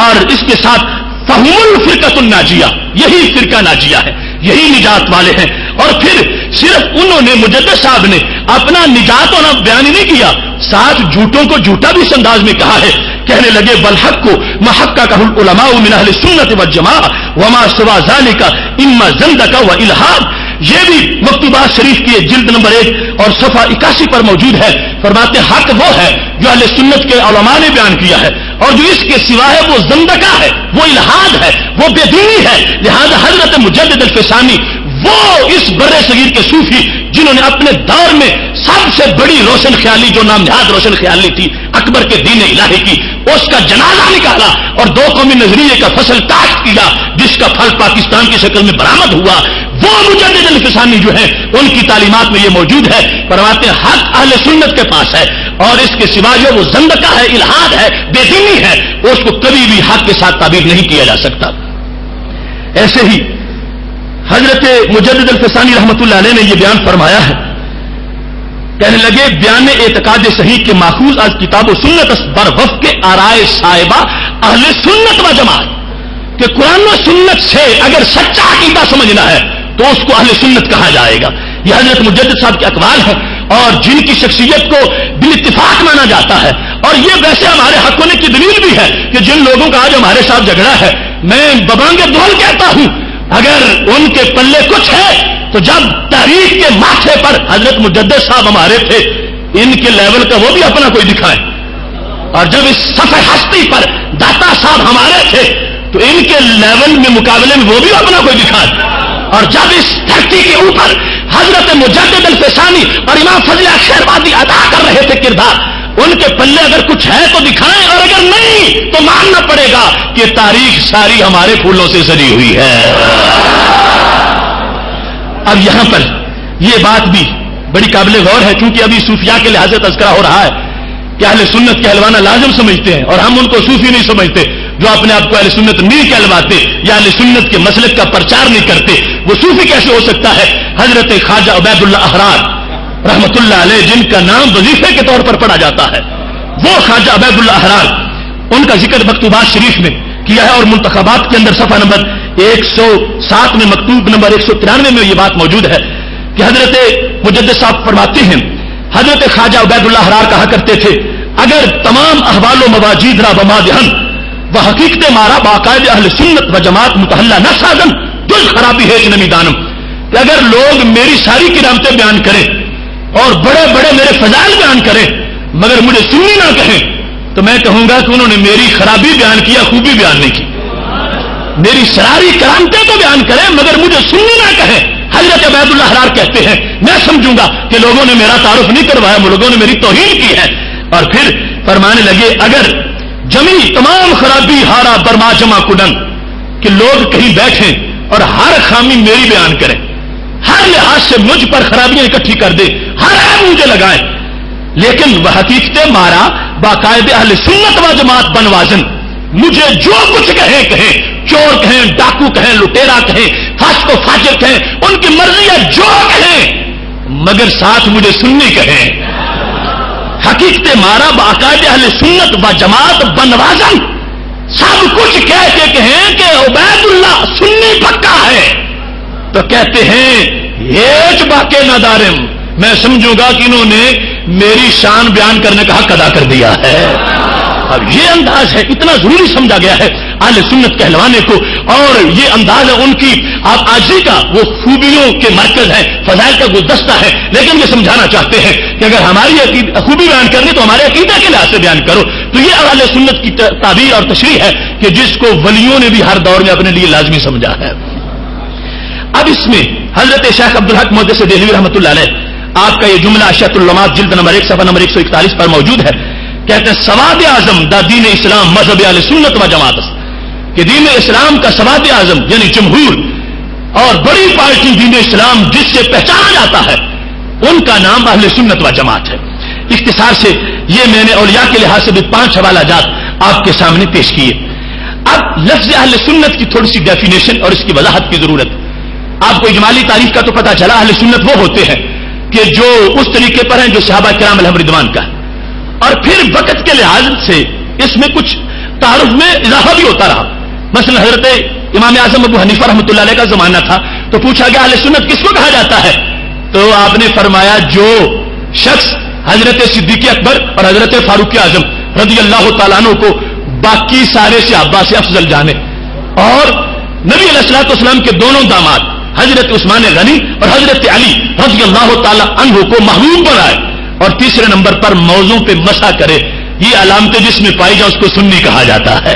اور اس کے ساتھ فہم الفرقۃ الناجیہ، یہی فرقہ ناجیہ ہے، یہی نجات والے ہیں. اور پھر صرف انہوں نے مجدد صاحب نے اپنا نجات ہونا بیان ہی نہیں کیا، ساتھ جھوٹوں کو جھوٹا بھی اس انداز میں کہا ہے. کہنے لگے والحق کو محققہ العلماء من اہل سنت والجماعہ وما سوا ذلك اما زندقہ والحاد. یہ بھی مکتوبات شریف کی جلد نمبر 1 اور صفحہ 81 پر موجود ہے. فرماتے حق وہ ہے جو اہل سنت کے علماء نے بیان کیا ہے، اور جو اس کے سوا ہے وہ زندقہ ہے، وہ الحاد ہے، وہ بے دینی ہے. لہذا حضرت مجدد الفسانی وہ اس بر صغیر کے صوفی جنہوں نے اپنے دور میں سب سے بڑی روشن خیالی جو نام نہاد روشن خیالی تھی اکبر کے دین الہی کی، اس کا جنازہ نکالا اور 2 قومی نظریے کا فصل کاشت کیا جس کا پھل پاکستان کی شکل میں برآمد ہوا. وہ مجدد الفسانی جو ہے ان کی تعلیمات میں یہ موجود ہے. فرماتے ہیں حق اہل سنت کے پاس ہے اور اس کے سوا جو وہ زندقہ ہے، الحاد ہے، بے دینی ہے، اس کو کبھی بھی حق کے ساتھ تعبیر نہیں کیا جا سکتا۔ ایسے ہی حضرت مجدد الفسانی رحمۃ اللہ علیہ نے یہ بیان فرمایا ہے، کہنے لگے بیان اعتقاد صحیح کے ماخوذ از کتاب و سنت بر وفق آرائے صاحبہ اہل سنت و جماعت، کہ قرآن و سنت سے اگر سچا عقیدہ سمجھنا ہے تو اس کو اہل سنت کہا جائے گا۔ یہ حضرت مجدد صاحب کے اقوال ہیں اور جن کی شخصیت کو بالاتفاق مانا جاتا ہے، اور یہ ویسے ہمارے حق ہونے کی دلیل بھی ہے کہ جن لوگوں کا آج ہمارے ساتھ جھگڑا ہے، میں ببانگ دول کہتا ہوں، اگر ان کے پلے کچھ ہے تو جب تاریخ کے ماتھے پر حضرت مجدد صاحب ہمارے تھے، ان کے لیول کا وہ بھی اپنا کوئی دکھائیں، اور جب اس صفحہ ہستی پر داتا صاحب ہمارے تھے تو ان کے لیول میں مقابلے میں وہ بھی اپنا کوئی دکھائیں، اور جب اس دھرتی کے اوپر حضرت مجدد الفسانی اور امام فضل شہربادی ادا کر رہے تھے کردار، ان کے پلے اگر کچھ ہے تو دکھائیں، اور اگر نہیں تو ماننا پڑے گا کہ تاریخ ساری ہمارے پھولوں سے سجی ہوئی ہے۔ اب یہاں پر یہ بات بھی بڑی قابل غور ہے، کیونکہ ابھی صوفیاء کے لحاظ سے تذکرہ ہو رہا ہے کہ اہل سنت کہلوانا لازم سمجھتے ہیں، اور ہم ان کو صوفی نہیں سمجھتے۔ جو اپنے آپ کو اہل سنت نہیں کہلواتے یا اہل سنت کے مسلک کا پرچار نہیں کرتے، وہ صوفی کیسے ہو سکتا ہے؟ حضرت خواجہ عبید اللہ احرار رحمت اللہ علیہ، جن کا نام وظیفے کے طور پر پڑھا جاتا ہے، وہ خواجہ عبید اللہ احرار، ان کا ذکر مکتوبات شریف میں کیا ہے، اور منتخبات کے اندر صفحہ نمبر 107 میں مکتوب نمبر 193 میں یہ بات موجود ہے کہ حضرت مجدد صاحب فرماتے ہیں، حضرت خواجہ عبید اللہ احرار کہا کرتے تھے، اگر تمام احوال و مواجید را بمادہن و حقیقت مارا باقاعد اہل سنت و جماعت متحلہ نہ سازن جز خرابی ہے نمی دانم، کہ اگر لوگ میری ساری کرامتیں بیان کریں اور بڑے بڑے میرے فضائل بیان کریں مگر مجھے سنی نہ کہیں، تو میں کہوں گا کہ انہوں نے میری خرابی بیان کیا، خوبی بیان نہیں کی۔ میری ساری کرامتیں تو بیان کریں مگر مجھے سنی نہ کہیں۔ حضرت عبید اللہ احرار کہتے ہیں، میں سمجھوں گا کہ لوگوں نے میرا تعارف نہیں کروایا، لوگوں نے میری توہین کی ہے۔ اور پھر فرمانے لگے، اگر جمی تمام خرابی ہارا برما جمع کڈن، کہ لوگ کہیں بیٹھیں اور ہر خامی میری بیان کریں، ہر لحاظ سے مجھ پر خرابیاں اکٹھی کر دے، ہر عیب مجھے لگائیں، لیکن وہ حقیقت مارا باقاعدہ اہل سنت و جماعت بنوازن، مجھے جو کچھ کہیں، چور کہیں، ڈاکو کہیں، لٹیرا کہیں، فاسق و فاجر کہیں، ان کی مرضی ہے جو کہیں، مگر ساتھ مجھے سنی کہیں۔ حقیقت مارا باقاعدہ اہل سنت و جماعت بنوازن، سب کچھ کہہ کے کہیں کہ عبید اللہ سنی پکا ہے، تو کہتے ہیں ہیچ باقی نہ دارم، میں سمجھوں گا کہ انہوں نے میری شان بیان کرنے کا حق ادا کر دیا ہے۔ اب یہ انداز ہے، اتنا ضروری سمجھا گیا ہے اہل سنت کہلوانے کو، اور یہ انداز ہے ان کی آپ عاجزی کا، وہ خوبیوں کے مرکز ہے، فضائل کا گلدستہ ہے، لیکن یہ سمجھانا چاہتے ہیں کہ اگر ہماری خوبی بیان کرنی تو ہمارے عقیدہ کے لحاظ سے بیان کرو۔ تو یہ اہل سنت کی تعبیر اور تشریح ہے کہ جس کو ولیوں نے بھی ہر دور میں اپنے لیے لازمی سمجھا ہے۔ اب اس میں حضرت شیخ عبدالحق محدث دہلوی رحمۃ اللہ علیہ، آپ کا یہ جملہ اشیاء العلومات جلد نمبر 1 صفحہ نمبر 141 پر موجود ہے، کہتے ہیں سواد اعظم دا دین اسلام مذہب اہل سنت و جماعت، کہ دین اسلام کا سواد اعظم یعنی جمہور اور بڑی پارٹی دین اسلام جس سے پہچانا جاتا ہے، ان کا نام اہل سنت و جماعت ہے۔ اختصار سے یہ میں نے اولیاء کے لحاظ سے بھی 5 حوالہ جات آپ کے سامنے پیش کیے۔ اب لفظ اہل سنت کی تھوڑی سی ڈیفینیشن اور اس کی وضاحت کی ضرورت۔ آپ کو اجمالی تعریف کا تو پتہ چلا، اہل سنت وہ ہوتے ہیں کہ جو اس طریقے پر ہیں جو صحابہ کرام علیہم رضوان کا ہے، اور پھر وقت کے لحاظ سے اس میں کچھ تعارف میں اضافہ بھی ہوتا رہا۔ مثلا حضرت امام اعظم ابو حنیفہ رحمۃ اللہ علیہ کا زمانہ تھا تو پوچھا گیا اہل سنت کس کو کہا جاتا ہے، تو آپ نے فرمایا جو شخص حضرت صدیق اکبر اور حضرت فاروق اعظم رضی اللہ تعالیٰ عنہ کو باقی سارے صحابہ سے افضل جانے، اور نبی علیہ الصلوۃ والسلام کے دونوں داماد حضرت عثمان غنی اور حضرت علی رضی اللہ تعالیٰ عنہ کو محبوب بنائے، اور تیسرے نمبر پر موضوع پہ مسا کرے، یہ علامتیں جس میں پائی جائے اس کو سنی کہا جاتا ہے۔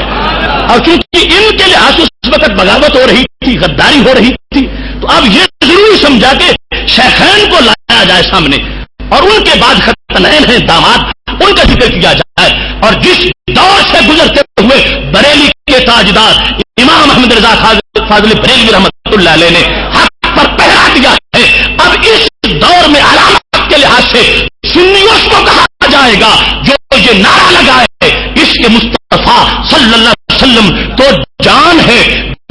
اور کیونکہ ان کے لحاظ اس وقت بغاوت ہو رہی تھی، غداری ہو رہی تھی، تو اب یہ ضروری سمجھا کہ شیخین کو لایا جائے سامنے، اور ان کے بعد ختنین ہیں داماد، ان کا ذکر کیا جائے، اور جس دور سے گزرتے ہوئے بریلی کے تاجدار امام احمد رضا فاضل بریلوی رحمۃ اللہ علیہ نے حق پر پہرا دیا ہے، اب اس دور میں علامت کے لحاظ سے سنی اس کو کہا جائے گا صلی اللہ علیہ وسلم تو جان ہے،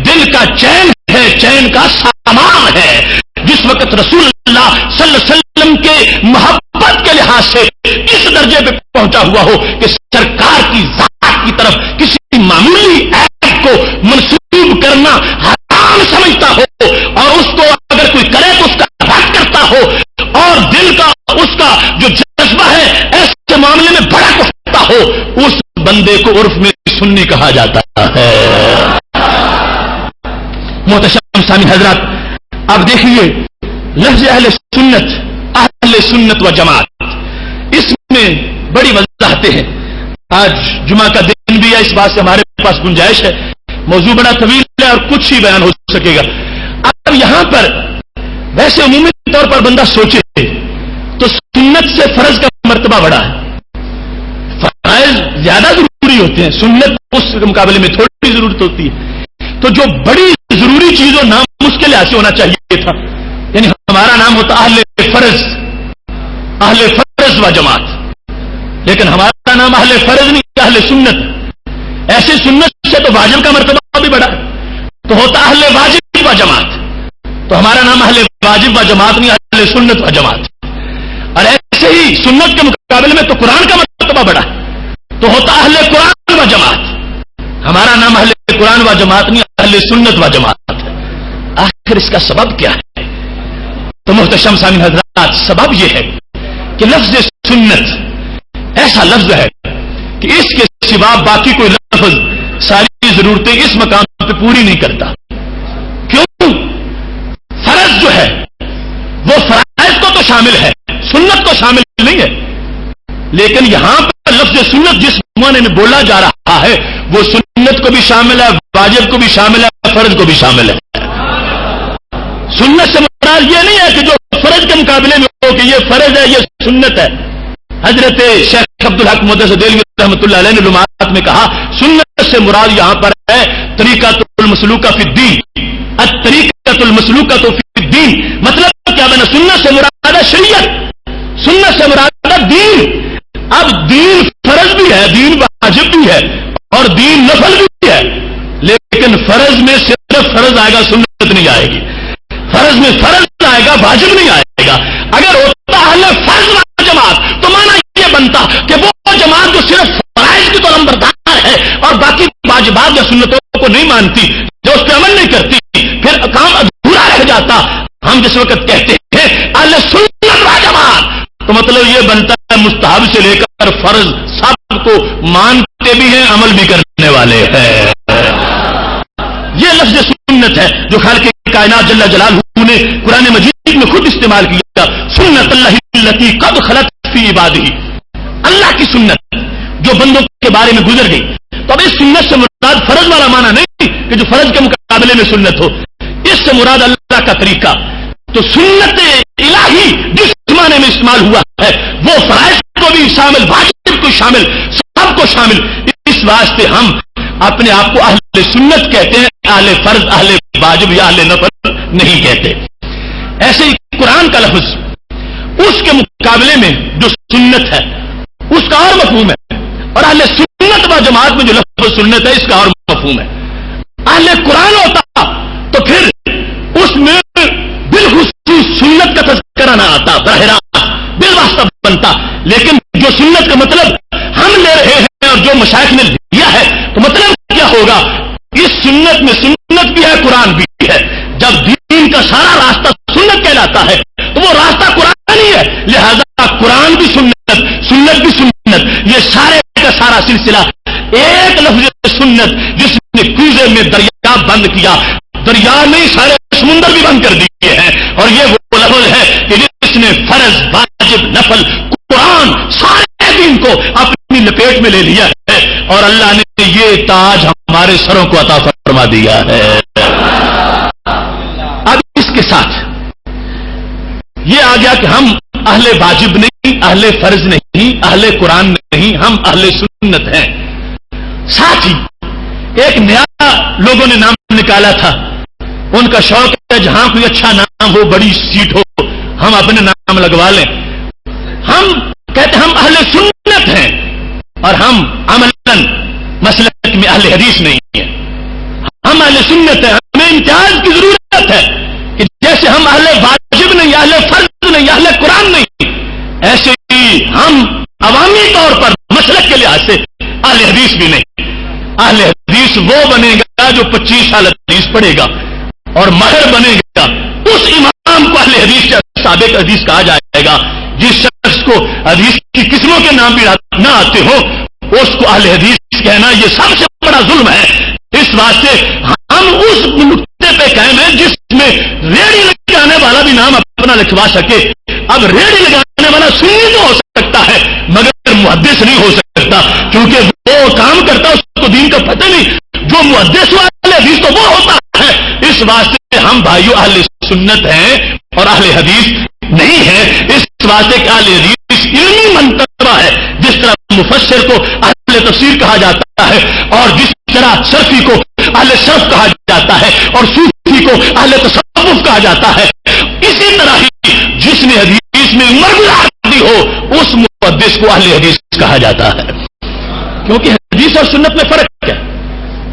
دل کا چین ہے، چین کا سامان ہے. جس وقت رسول اللہ صلی اللہ علیہ وسلم کے محبت کے لحاظ سے اس درجے پہ پہنچا ہوا ہو کہ سرکار کی ذات کی طرف کسی معمولی عیب کو منسوب کرنا حرام سمجھتا ہو، اور اس کو اگر کوئی کرے تو اس کا رد کرتا ہو، اور دل کا اس کا جو جذبہ ہے ایسے معاملے میں بڑا ہوتا ہو، اس بندے کو عرف میں سنی کہا جاتا ہے. محتشم سامعین حضرات، اب دیکھیے لفظ اہل سنت و جماعت، اس میں بڑی وضاحتیں ہیں. آج جمعہ کا دن بھی ہے، اس بات سے ہمارے پاس گنجائش ہے، موضوع بڑا طویل ہے اور کچھ ہی بیان ہو سکے گا. اب یہاں پر ویسے عمومی طور پر بندہ سوچے تو سنت سے فرض کا مرتبہ بڑا ہے. فرائض زیادہ ضروری ہوتے ہیں، سنت اس کے مقابلے میں تھوڑی ضرورت ہوتی ہے. تو جو بڑی ضروری چیز ہو نام اس کے لحاظ سے ہونا چاہیے تھا، یعنی ہمارا نام ہوتا اہل فرض و جماعت، لیکن ہمارا نام اہل فرض نہیں، اہل سنت. ایسے سنت سے تو واجب کا مرتبہ بھی بڑا ہے، تو ہوتا اہل واجب و جماعت. تو ہمارا نام اہل واجب و جماعت نہیں، اہل سنت و جماعت. اور ایسے ہی سنت کے مقابلے میں تو قرآن کا مرتبہ بڑا ہے، تو ہوتا اہل قرآن و جماعت. ہمارا نام اہل قرآن و جماعت نہیں، اہل سنت و جماعت ہے. آخر اس کا سبب کیا ہے؟ تو محتشم سامعین حضرات، سبب یہ ہے کہ لفظ سنت ایسا لفظ ہے کہ اس کے سوا باقی کوئی لفظ ساری ضرورتیں اس مقام پہ پوری نہیں کرتا. کیوں؟ فرض جو ہے وہ فرائض کو تو شامل ہے، سنت کو شامل نہیں ہے. لیکن یہاں پر لفظ سنت جس معنی میں بولا جا رہا ہے وہ سنت کو بھی شامل ہے، واجب کو بھی شامل ہے، فرض کو بھی شامل ہے. سنت سے مراد یہ نہیں ہے کہ جو فرض کے مقابلے میں ہو کہ یہ فرض ہے یہ سنت ہے. حضرت شیخ عبدالحق محدث دہلوی رحمۃ اللہ علیہ نے علومات میں کہا سنت سے مراد یہاں پر ہے طریقۃ المسلوکہ فی الدین، الطریقۃ المسلوکہ فی الدین. مطلب کیا بنا؟ سنت سے مراد ہے شریعت، سنت سے مراد ہے دین. اب دین فرض بھی ہے، دین واجب بھی ہے، اور دین نفل بھی ہے. لیکن فرض میں صرف فرض آئے گا، سنت نہیں آئے گی. فرض میں فرض آئے گا، واجب نہیں آئے گا. اگر ہوتا اہل فرض و جماعت تو مانا یہ بنتا کہ وہ جماعت جو صرف فرائض کی تو نمبردار ہے اور باقی واجبات یا سنتوں کو نہیں مانتی، جو اس پہ عمل نہیں کرتی، پھر کام ادھورا رہ جاتا. ہم جس وقت کہتے ہیں اہل سنت و جماعت تو مطلب یہ بنتا ہے مستحب سے لے کر فرض سب کو مانتے بھی ہیں، عمل بھی کرنے والے ہیں. یہ لفظ سنت ہے جو خالق کائنات جل جلالہ نے قرآن مجید میں خود استعمال کیا. سنت اللہ التی قد خلت فی عبادہ، اللہ کی سنت جو بندوں کے بارے میں گزر گئی. تو اب اس سنت سے مراد فرض والا معنی نہیں کہ جو فرض کے مقابلے میں سنت ہو، اس سے مراد اللہ کا طریقہ. تو سنت الہی جس معنی میں استعمال ہوا ہے وہ فرائض کو بھی شامل، واجب کو شامل، سب کو شامل. اس واسطے ہم اپنے آپ کو اہل سنت کہتے ہیں، اہل فرض، اہل واجب یا اہل نفل نہیں کہتے. ایسے ہی قرآن کا لفظ اس کے مقابلے میں جو سنت ہے اس کا اور مفہوم ہے، اور اہل سنت و جماعت میں جو لفظ سنت ہے اس کا اور مفہوم ہے. اہل قرآن ہوتا تو پھر اس میں بالخصوص سنت کا تذکرہ نہ آتا، براہ راست بالواسطہ بنتا. لیکن جو سنت کا مطلب ہم لے رہے ہیں اور جو مشائخ نے لیا ہے تو مطلب کیا ہوگا؟ اس سنت میں سنت بھی ہے، قرآن بھی ہے. جب دین کا سارا راستہ سنت کہلاتا ہے تو وہ راستہ قرآن ہی ہے، لہذا قرآن بھی سنت، سنت بھی سنت، یہ سارے کا سارا سلسلہ ایک لفظ سنت جس نے کوزے میں دریا بند کیا، دریا میں سارے سمندر بھی بند کر دیے ہیں. اور یہ وہ لفظ ہے کہ جس نے فرض، واجب، نفل، قرآن سارے دین کو اپنی لپیٹ میں لے لیا ہے، اور اللہ نے یہ تاج ہمارے سروں کو عطا فرما دیا ہے. اب اس کے ساتھ یہ آ گیا کہ ہم اہل واجب نہیں، اہل فرض نہیں، اہل قرآن نہیں، ہم اہل سنت ہیں. ساتھ ہی ایک نیا لوگوں نے نام نکالا تھا، ان کا شوق ہے جہاں کوئی اچھا نام ہو، بڑی سیٹ ہو، ہم اپنے نام لگوا لیں. ہم کہتے ہیں ہم اہل سنت ہیں، اور ہم عملاً مثلا تک میں اہل حدیث نہیں ہے. ہم اہل سنت ہیں. ہمیں امتیاز کی ضرورت ہے کہ جیسے ہم اہل واجب نہیں، اہل فرض نہیں، اہل قرآن نہیں، ایسے ہی ہم عوامی طور پر مسلک کے لحاظ سے اہل حدیث بھی نہیں. اہل حدیث وہ بنے گا جو 25 سال حدیث پڑھے گا اور ماہر بنے گا. اس امام کو اہل حدیث یا سابق حدیث کہا جائے گا. جس شخص کو حدیث کی قسموں کے نام بھی نہ آتے ہو اس کو اہل حدیث کہنا یہ سب سے بڑا ظلم ہے. اس واسطے ہم اس نقطے پہ قائم ہیں جس میں ریڑھی لگانے والا بھی نام اپنا لکھوا سکے. اب ریڑھی لگانے والا سنی تو ہو سکتا ہے مگر محدث نہیں ہو سکتا، کیونکہ وہ کام کرتا اس کو دین کا پتہ نہیں. جو محدث اہل حدیث تو وہ ہوتا ہے. اس واسطے ہم بھائیو اہل سنت ہیں اور اہل حدیث نہیں ہے. اس واسطے کہ اہل حدیث علمی منتبہ ہے. جس طرح مفسر کو اہل تفسیر کہا جاتا ہے اور جس طرح صرفی کو اہل صرف کہا جاتا ہے اور صوفی کو اہل تصوف کہا جاتا ہے، اسی طرح ہی جس نے حدیث میں عمر گزار دی ہو اس محدث کو اہل حدیث کہا جاتا ہے. کیونکہ حدیث اور سنت میں فرق ہے.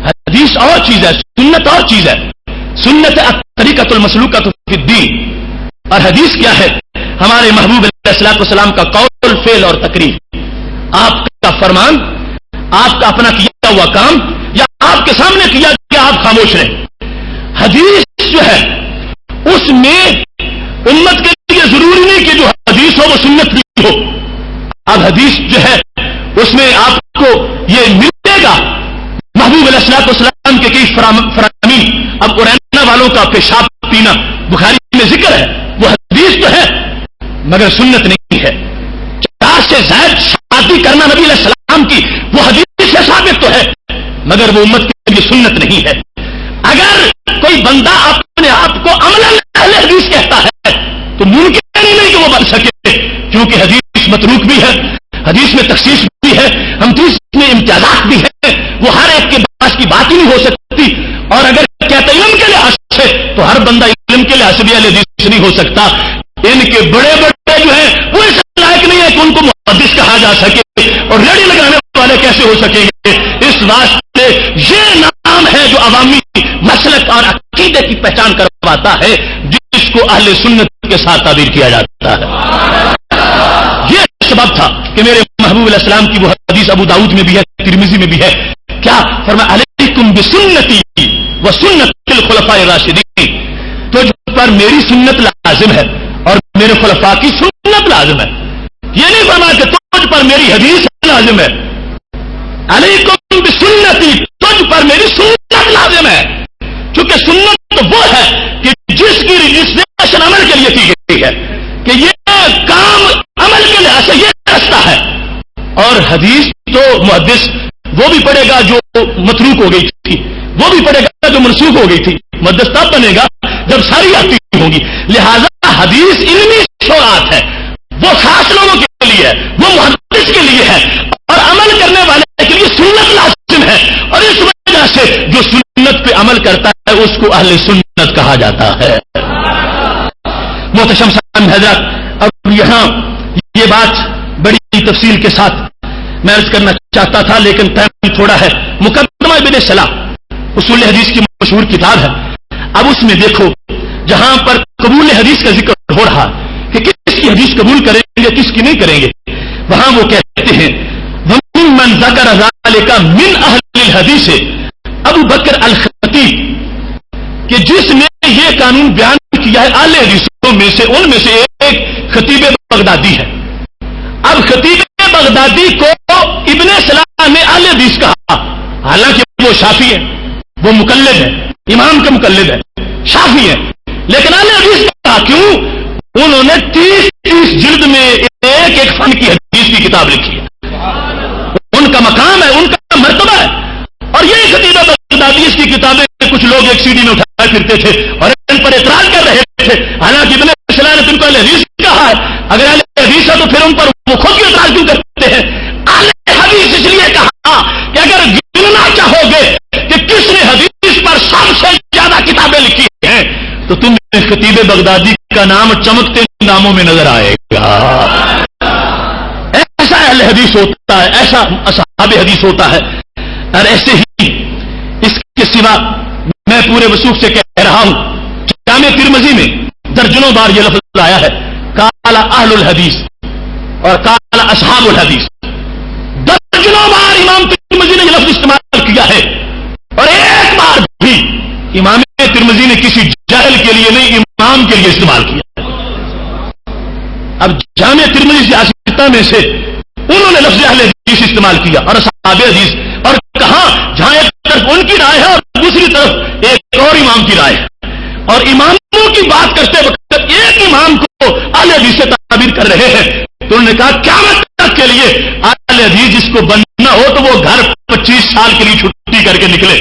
حدیث اور چیز ہے، سنت اور چیز ہے. سنت طریقۃ المسلوکۃ فی الدین اور حدیث کیا ہے؟ ہمارے محبوب علیہ الصلوۃ والسلام کا قول، فعل اور تقریر. آپ کا فرمان، آپ کا اپنا کیا ہوا کام یا آپ کے سامنے کیا کہ آپ خاموش رہیں. حدیث جو ہے اس میں امت کے لیے ضروری نہیں کہ جو حدیث ہو وہ سنت بھی ہو. اب حدیث جو ہے اس میں آپ کو یہ ملے گا محبوب علیہ الصلوۃ والسلام کے کئی فرامین. اب ارینا والوں کا پیشاب پینا بخاری میں ذکر ہے، وہ حدیث تو ہے مگر سنت نہیں ہے. 4 سے زائد شادی کرنا نبی علیہ السلام کی وہ حدیث سے ثابت تو ہے مگر وہ امت کے لیے سنت نہیں ہے. اگر کوئی بندہ اپنے آپ کو عملاً اہل حدیث کہتا ہے تو ممکن ہی نہیں کہ وہ بن سکے، کیونکہ حدیث متروک بھی ہے، حدیث میں تخصیص بھی ہے، حدیث میں امتیازات بھی ہے. وہ ہر ایک کے پاس کی بات ہی نہیں ہو سکتی. اور اگر کہتے علم کے لحاظ سے تو ہر بندہ علم کے لحاظ سے بھی اہل حدیث نہیں ہو سکتا. ان کے بڑے بڑے جو ہیں وہ اس لائق نہیں ہے کہ ان کو محدث کہا جا سکے، اور ریڑھی لگانے والے کیسے ہو سکیں گے. اس واسطے یہ نام ہے جو عوامی مسلک اور عقیدے کی پہچان کرواتا ہے، جس کو اہل سنت کے ساتھ تعبیر کیا جاتا ہے. یہ سبب تھا کہ میرے محبوب علیہ السلام کی وہ حدیث ابو داؤد میں بھی ہے، ترمذی میں بھی ہے. کیا فرمایا؟ علیکم بسنتی و سنت الخلفاء الراشدین. تجھ پر میری سنت لازم ہے اور میرے خلفاء کی سنت لازم ہے. یہ نہیں فرمایا کہ تجھ پر میری حدیث لازم ہے. علیکم بسنتی، تجھ پر میری سنت لازم ہے. کیونکہ سنت تو وہ ہے کہ جس کی رجسٹریشن عمل کے لیے کی گئی ہے کہ یہ کام عمل کے لحاظ سے یہ رستہ ہے. اور حدیث تو محدث وہ بھی پڑھے گا جو متروک ہو گئی تھی، وہ بھی پڑھے گا جو منسوخ ہو گئی تھی. محدث تب بنے گا جب ساری آتی ہوں گی. لہذا حدیث علمی شروعات ہے، وہ خاص لوگوں کے لیے ہے، وہ محدث کے لیے ہے، اور عمل کرنے والے کے لیے سنت لازم ہے. اور اس وجہ سے جو سنت پہ عمل کرتا ہے اس کو اہل سنت کہا جاتا ہے. محتشم صاحب حضرات، اب یہاں یہ بات بڑی تفصیل کے ساتھ میں عرض کرنا چاہتا تھا لیکن ٹائم تھوڑا ہے. مقدمہ ابن صلاح اصول حدیث کی مشہور کتاب ہے. اب اس میں دیکھو جہاں پر قبول حدیث کا ذکر ہو رہا کہ کس کی حدیث قبول کریں گے کس کی نہیں کریں گے، وہاں وہ کہتے ہیں من ذکر ذلک من اہل الحدیث ابو بکر الخطیب، کہ جس نے یہ قانون بیان کیا ہے اہل حدیثوں میں سے، ان میں سے ایک خطیب بغدادی ہے. اب خطیب بغدادی کو ابن صلاح نے اہل حدیث کہا، حالانکہ وہ شافعی ہے، وہ مقلد ہے، امام کا مقلد ہے، شافعی ہے، لیکن اہل حدیث کہا. کیوں؟ انہوں نے 30 جلد میں ایک فن کی حدیث کی کتاب لکھی ہے. ان کا مقام ہے، ان کا مرتبہ ہے. اور یہی خطیب بغدادی اس کی کتابیں کچھ لوگ ایک سیڑھی میں اٹھائے پھرتے تھے اور ان پر اعتراض کر رہے تھے، حالانکہ ابن صلاح نے تم کو اہل حدیث کہا ہے. اگر اہل حدیث ہے تو پھر ان پر وہ خود بھی اعتراض کیوں کرتے ہیں؟ اہل حدیث اس لیے کہا کہ اگر گننا چاہو گے کہ کس نے حدیث پر سب سے زیادہ کتابیں لکھی ہیں تو تم خطیب بغدادی کا نام چمکتے ناموں میں نظر آئے گا. ایسا اہل حدیث ہوتا ہے، ایسا اصحاب حدیث ہوتا ہے. اور ایسے ہی اس کے سوا میں پورے وثوق سے کہہ رہا ہوں، جامع ترمذی میں درجنوں بار یہ لفظ آیا ہے، قال اہل الحدیث اور قال اصحاب الحدیث، درجنوں بار امام ترمذی نے یہ لفظ استعمال کیا ہے، اور ایک بار بھی امام ترمذی نے کسی جاہل کے لیے نہیں، امام کے لیے استعمال کیا۔ اب جامع ترمذی سے آسکتا میں سے انہوں نے لفظ اہل حدیث استعمال کیا اور اصحاب حدیث، اور کہاں جہاں ایک طرف ان کی رائے ہے اور دوسری طرف ایک اور امام کی رائے ہے، اور اماموں کی بات کرتے وقت ایک امام کو اہل حدیث سے تعبیر کر رہے ہیں، تو انہوں نے کہا قیامت تک کے لیے اہل حدیث جس کو بننا ہو تو وہ گھر 25 سال کے لیے چھٹی کر کے نکلے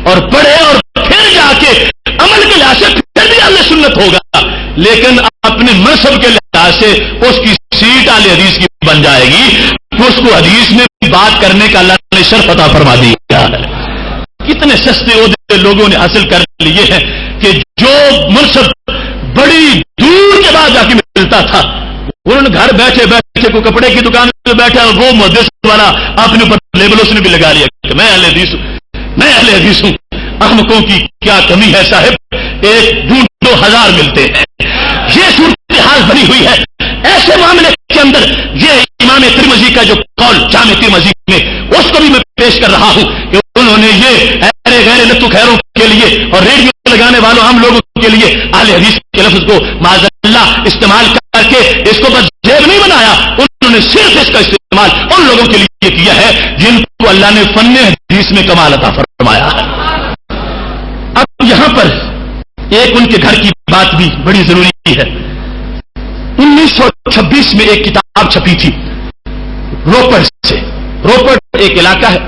اور پڑھے، اور پھر جا کے عمل کے لحاظ سے پھر بھی اہل سنت ہوگا، لیکن اپنے منصب کے لحاظ سے اس کی سیٹ اہل حدیث کی بن جائے گی، اس کو حدیث میں بات کرنے کا اللہ نے شرف عطا فرما دیا ہے۔ کتنے سستے عہدے لوگوں نے حاصل کر لیے ہیں کہ جو منصب بڑی دور کے بعد جا کے ملتا تھا، انہوں نے گھر بیٹھے بیٹھے کو کپڑے کی دکان پہ بیٹھا، وہ محدث والا اپنے اوپر لیبل اس نے بھی لگا لیا کہ میں اہل حدیث ہوں، میں اہل حدیث ہوں۔ احمقوں کی کیا کمی ہے صاحب، ایک ڈھونڈو 1000 ملتے ہیں، یہ صورتحال بنی ہوئی ہے۔ ایسے معاملے کے اندر یہ امام ترمذی کا جو قول جامع ترمذی میں، اس کو بھی میں پیش کر رہا ہوں کہ انہوں نے یہ ارے غیر لتو خیروں کے لیے اور ریڈیو لگانے والوں ہم لوگوں کے لیے اہل حدیث کے لفظ کو معاذ اللہ استعمال کر کے اس کو بس جیب نہیں بنایا، انہوں نے صرف اس کا استعمال ان لوگوں کے لیے کیا ہے جن کو اللہ نے فن حدیث میں کمال عطا فرمایا ہے۔ اب یہاں پر ایک ان کے گھر کی بات بھی بڑی ضروری ہے۔ 1926 میں ایک کتاب چھپی تھی روپڑ سے۔ روپڑ ایک علاقہ ہے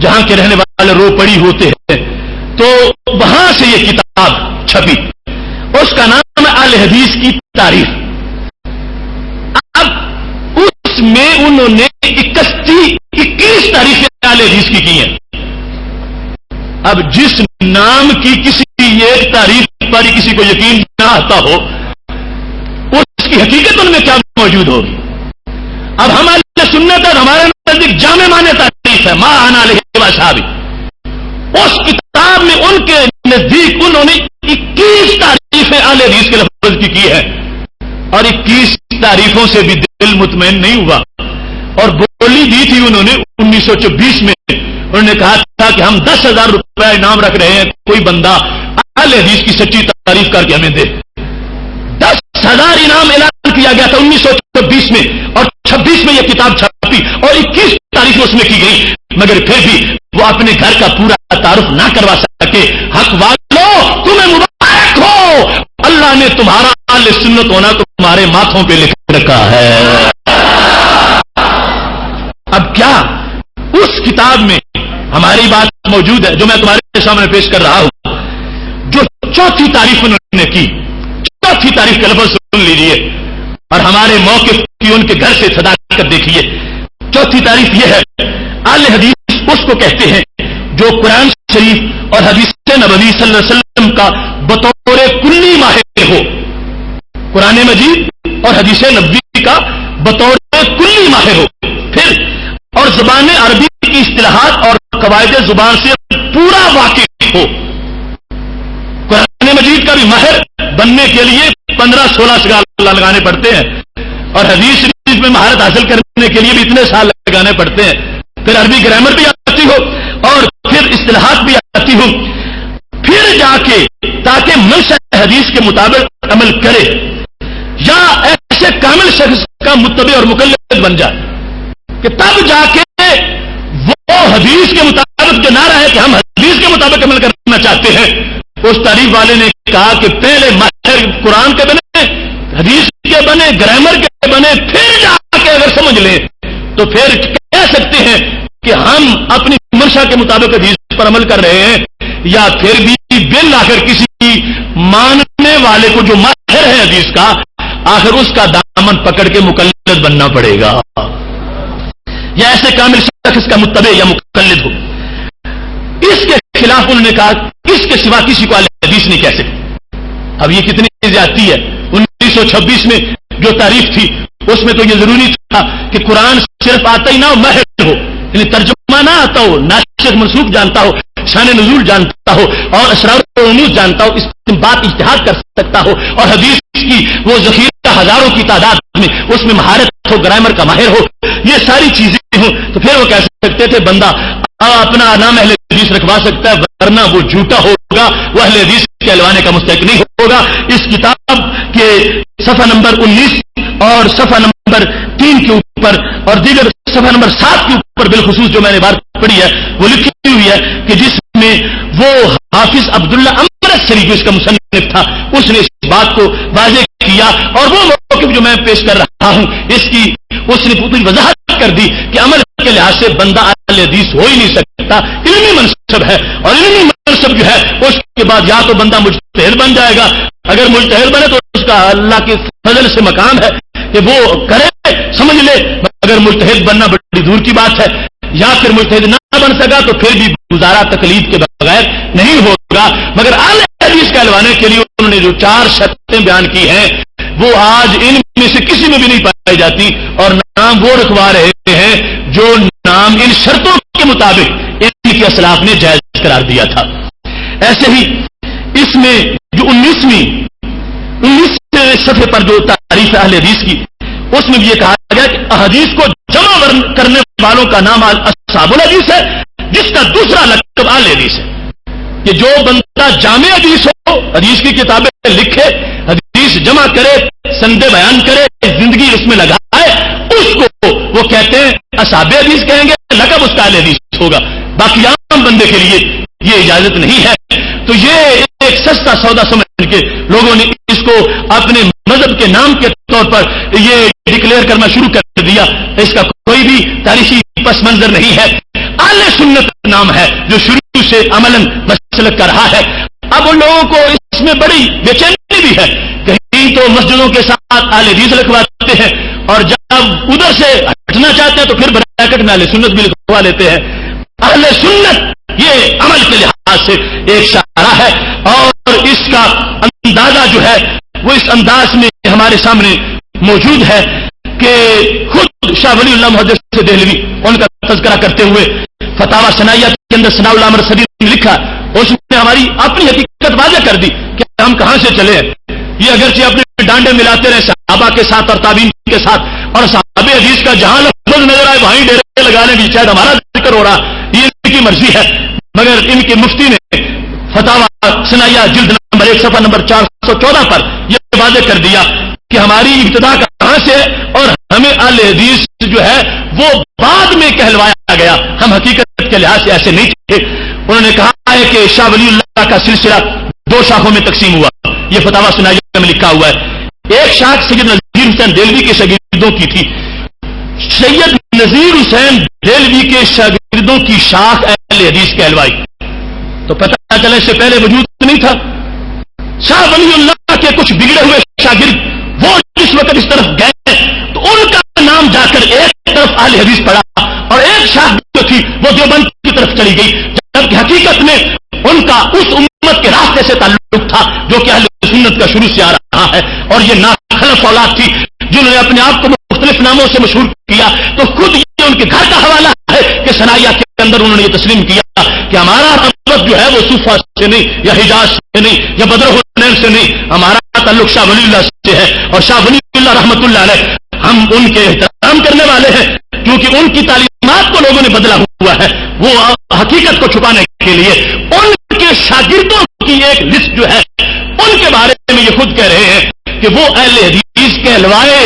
جہاں کے رہنے والے روپڑی ہوتے ہیں، تو وہاں سے یہ کتاب چھپی، اس کا نام ہے اہل حدیث کی تاریخ۔ اب اس میں انہوں نے 21 تاریخیں اہل حدیث کی ہیں۔ اب جس نام کی کسی ایک تاریخ پر کسی کو یقین نہ آتا ہو، اس کی حقیقت ان میں کیا موجود ہوگی؟ اب ہمارے سنت اور ہمارے نزدیک جامع معنی تعریف ہے ما انا علیہ واصحابی، اس کتاب میں ان کے نزدیک انہوں نے 21 تعریفیں اہل حدیث کے لفظ کی ہے، اور 21 تعریفوں سے بھی دل مطمئن نہیں ہوا، اور بولی دی تھی انہوں نے 1924 میں۔ انہوں نے کہا تھا کہ ہم 10,000 روپے انعام رکھ رہے ہیں، کوئی بندہ اہل حدیث کی سچی تعریف کر کے ہمیں دے۔ 10,000 انعام اعلان کیا گیا تھا 1924 میں، اور 26 میں یہ کتاب چھپی اور 21 تاریخ اس میں کی گئی، مگر پھر بھی وہ اپنے گھر کا پورا تعارف نہ کروا سکے۔ حق والو تمہیں مبارک ہو، اللہ نے تمہارا اہل سنت ہونا تمہارے ماتھوں پہ لکھ رکھا ہے۔ اب کیا اس کتاب میں ہماری بات موجود ہے جو میں تمہارے سامنے پیش کر رہا ہوں؟ جو چوتھی تعریف انہوں نے کی، چوتھی تعریف کا لفظ سن لیجیے اور ہمارے موقف کی ان کے گھر سے صداقت دیکھیے۔ چوتھی تعریف یہ ہے، اہل حدیث اس کو کہتے ہیں جو قرآن شریف اور حدیث نبوی صلی اللہ علیہ وسلم کا بطور کلی ماہر ہو، قرآن مجید اور حدیث نبوی کا بطور کلی ماہر ہو، پھر اور زبان عربی کی اصطلاحات اور قواعد زبان سے پورا واقف ہو۔ قرآن مجید کا بھی ماہر بننے کے لیے 15-16 سال لگانے پڑتے ہیں، اور حدیث شریف میں مہارت حاصل کرنے کے لیے بھی اتنے سال لگانے پڑتے ہیں، پھر عربی گرامر بھی آتی ہو اور پھر اصطلاحات بھی آتی ہو، پھر جا کے تاکہ منشأ حدیث کے مطابق عمل کرے یا ایسے کامل شخص کا متبع اور مقلد بن جائے کہ تب جا کے وہ حدیث کے مطابق جو نہ رہے کہ ہم حدیث کے مطابق عمل کرنا چاہتے ہیں۔ اس تعریف والے نے کہا کہ پہلے ماہر قرآن کے بنے، حدیث کے بنے، گرامر کے بنے، پھر جا کے اگر سمجھ لیں تو پھر کہہ سکتے ہیں کہ ہم اپنی منشا کے مطابق حدیث پر عمل کر رہے ہیں، یا پھر بھی بالآخر کسی ماننے والے کو جو ماہر ہے حدیث کا، آخر اس کا دامن پکڑ کے مقلد بننا پڑے گا، یا ایسے کامل شخص کا متبع یا مقلد ہو۔ اس کے خلاف انہوں نے کہا اس کے سوا کسی کو اہل حدیث نہیں کہہ سکتے۔ اب یہ کتنی زیادتی ہے۔ 1926 میں جو تعریف تھی اس میں تو یہ ضروری تھا کہ قرآن صرف آتا ہی نہ ہو، ماہر ہو، یعنی ترجمہ نہ آتا ہو، ناسخ منسوخ جانتا ہو، شان نزول جانتا ہو اور اسرار و رموز جانتا ہو، استنباط اجتہاد کر سکتا ہو اور حدیث کی وہ ذخیرہ ہزاروں کی تعداد میں اس میں مہارت ہو، گرامر کا ماہر ہو، یہ ساری چیزیں ہوں، تو پھر وہ کہہ سکتے تھے بندہ اپنا نام اہل حدیث رکھوا سکتا ہے، ورنہ وہ جھوٹا ہوگا، وہ اہل حدیث کہلوانے کا مستحق نہیں ہوگا۔ اس کتاب کے صفحہ نمبر 19 اور صفحہ نمبر 3 کے اوپر اور دیگر صفحہ نمبر 7 کے اوپر بالخصوص جو میں نے بات پڑھی ہے وہ لکھی ہوئی ہے کہ جس میں وہ حافظ عبداللہ امرتسری جو اس کا مصنف تھا اس نے اس بات کو واضح کیا، اور وہ موقف جو میں پیش کر رہا ہوں اس کی اس نے پوری وضاحت کر دی کہ عمل کے لحاظ سے بندہ اہل حدیث ہو ہی نہیں سکتا، علمی منصب ہے، اور علمی منصب جو ہے اس کے بعد یا تو بندہ مجتہد بن جائے گا، اگر مجتہد بنے تو اس کا اللہ کے فضل سے مقام ہے کہ وہ کرے سمجھ لے، اگر مجتہد بننا بڑی دور کی بات ہے، یا پھر مجتہد نہ بن سکا تو پھر بھی گزارا تقلید کے بغیر نہیں ہوگا۔ مگر اہل حدیث کہلوانے کے لیے انہوں نے جو 4 شرطیں بیان کی ہیں وہ آج ان میں سے کسی میں بھی نہیں پائی جاتی، اور نام وہ رکھوا رہے ہیں جو نام ان شرطوں کے مطابق ان کے اسلاف نے جائز قرار دیا تھا۔ ایسے ہی اس میں جو 19ویں صفحے پر جو تعریف اہل حدیث کی اس میں بھی یہ کہا گیا کہ احادیث کو جمع کرنے والوں کا نام اصحاب الحدیث ہے، جس کا دوسرا لقب اہل حدیث ہے کہ جو بندہ جامع حدیث ہو، حدیث کی کتابیں لکھے، حدیث جمع کرے، سندیں بیان کرے، زندگی اس میں لگائے، اس کو وہ کہتے ہیں اصحاب حدیث کہیں گے، لقب اس کا اہل حدیث ہوگا۔ باقی عام بندے کے لیے یہ اجازت نہیں ہے۔ تو یہ ایک سستا سودا سمجھ کے لوگوں نے اس کو اپنے مذہب کے نام کے طور پر یہ ڈکلیئر کرنا شروع کر دیا، اس کا کوئی بھی تاریخی پس منظر نہیں ہے۔ اہل سنت نام ہے جو شروع سے عملاً مسلک کا رہا ہے۔ اب ان لوگوں کو اس میں بڑی بے چینی بھی ہے، کہیں تو مسجدوں کے ساتھ اہل حدیث لکھواتے ہیں، اور جب ادھر سے ہٹنا چاہتے ہیں تو پھر بریکٹ میں اہل سنت بھی لکھوا لیتے ہیں۔ اہل سنت یہ عمل کے لحاظ سے ایک شعرہ ہے، اور اس کا اندازہ جو ہے وہ اس انداز میں ہمارے سامنے موجود ہے کہ خود شاہ ولی اللہ محدث دہلوی ان کا تذکرہ کرتے ہوئے فتاوی ثنائیہ کے اندر ثناء اللہ امرتسری نے لکھا، اس نے ہماری اپنی حقیقت واضح کر دی کہ ہم کہاں سے چلے ہیں۔ یہ اگرچہ اپنے ڈانڈے ملاتے رہے صحابہ کے ساتھ اور تابعین کے ساتھ، اور صحابہ حدیث کا جہاں لفظ نظر آئے وہیں ڈیرے لگانے بھی شاید ہمارا ذکر ہو رہا، یہ ان کی مرضی ہے، مگر ان کے مفتی نے فتاوی ثنائیہ جلد نمبر 1 صفحہ نمبر 414 پر یہ واضح کر دیا کہ ہماری ابتدا کہاں سے ہے، اور ہمیں اہل حدیث جو ہے وہ بعد میں کہلوایا گیا، ہم حقیقت کے لحاظ سے ایسے نہیں تھے۔ انہوں نے کہا ہے کہ شاہ ولی اللہ کا سلسلہ 2 شاخوں میں تقسیم ہوا، یہ فتاوی ثنائیہ میں لکھا ہوا ہے۔ ایک شاخ سید نذیر حسین دہلوی کے شاگردوں کی تھی، سید نذیر حسین دہلوی کے شاگردوں کی شاخ اہل حدیث کہلوائی، تو پتہ چلے سے پہلے وجود نہیں تھا۔ شاہ ولی اللہ کے کچھ بگڑے ہوئے شاگرد وہ جس وقت اس طرف گئے تو ان کا نام جا کر ایک طرف اہل حدیث پڑا، اور ایک شاخ جو تھی وہ دیوبند کی طرف چلی گئی، جبکہ حقیقت میں ان کا اس امت کے راستے سے تعلق تھا جو کہ اہل سنت کا شروع سے آ رہا ہے، اور یہ ناخلف اولاد تھی جنہوں نے اپنے آپ کو مختلف ناموں سے مشہور کیا۔ تو خود یہ ان کے گھر کا حوالہ ہے کہ ثنائیہ کے اندر انہوں نے یہ تسلیم کیا کہ ہمارا تعلق جو ہے وہ صوفہ سے نہیں، یا حجاز سے نہیں، یا بدر حنین سے نہیں، ہمارا تعلق شاہ ولی اللہ سے ہے، اور شاہ ولی اللہ رحمۃ اللہ علیہ ہم ان کے احترام کرنے والے ہیں، کیونکہ ان کی تعلیمات کو لوگوں نے بدلا ہوا ہے، وہ حقیقت کو چھپانے کے لیے ان کے شاگردوں کی ایک لسٹ جو ہے ان کے بارے میں یہ خود کہہ رہے ہیں کہ وہ اہل حدیث کہلوائے،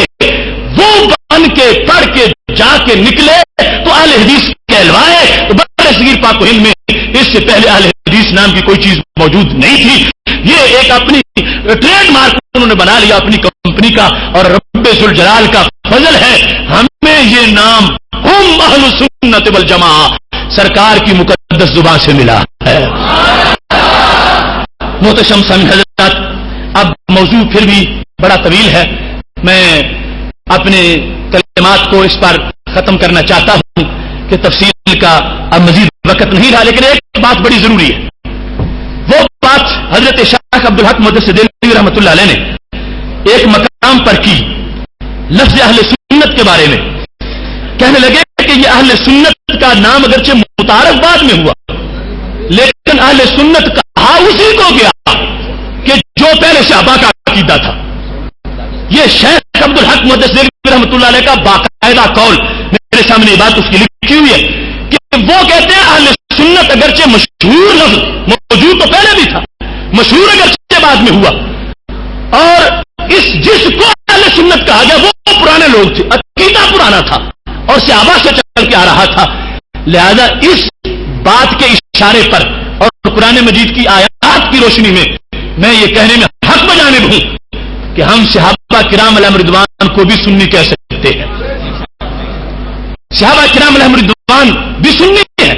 وہ بن کے پڑھ کے جا کے نکلے تو اہل حدیث کہلوائے۔ تو بڑے صغیر پاک و ہند میں اس سے پہلے اہل حدیث نام کی کوئی چیز موجود نہیں تھی، یہ ایک اپنی ٹریڈ مارک انہوں نے بنا لیا اپنی کمپنی کا، اور رب ذوالجلال کا فضل ہے ہمیں یہ نام ہم اہل سنت والجماعہ سرکار کی مقدس زبان سے ملا ہے۔ محتشم سامعین حضرات، اب موضوع پھر بھی بڑا طویل ہے، میں اپنے کلمات کو اس پر ختم کرنا چاہتا ہوں کہ تفصیل کا اب مزید وقت نہیں رہا، لیکن ایک بات بڑی ضروری ہے، وہ بات حضرت شیخ عبدالحق محدث دہلوی رحمۃ اللہ علیہ نے ایک مقام پر کی، لفظ اہل سنت کے بارے میں کہنے لگے کہ یہ اہل سنت کا نام اگرچہ متعارف بعد میں ہوا، لیکن اہل سنت کہا اسی کو گیا کہ جو پہلے صحابہ کا عقیدہ تھا. یہ شیخ عبد الحق محدث دہلوی رحمۃ اللہ علیہ کا باقاعدہ قول، میرے سامنے یہ بات اس کی لکھی ہوئی ہے کہ وہ کہتے ہیں اہل سنت اگرچہ مشہور لفظ موجود تو پہلے بھی تھا، مشہور اگرچہ بعد میں ہوا، اور جس کو اہل سنت کہا گیا وہ پرانے لوگ تھے، عقیدہ پرانا تھا اور صحابہ سے چل کے آ رہا تھا. لہذا اس بات کے اشارے پر اور قرآن مجید کی آیات کی روشنی میں میں یہ کہنے میں حق بجانب ہوں کہ ہم صحابہ کرام علیہم رضوان کو بھی سنی کہہ سکتے ہیں. صحابہ کرام علیہم رضوان بھی سنی ہے.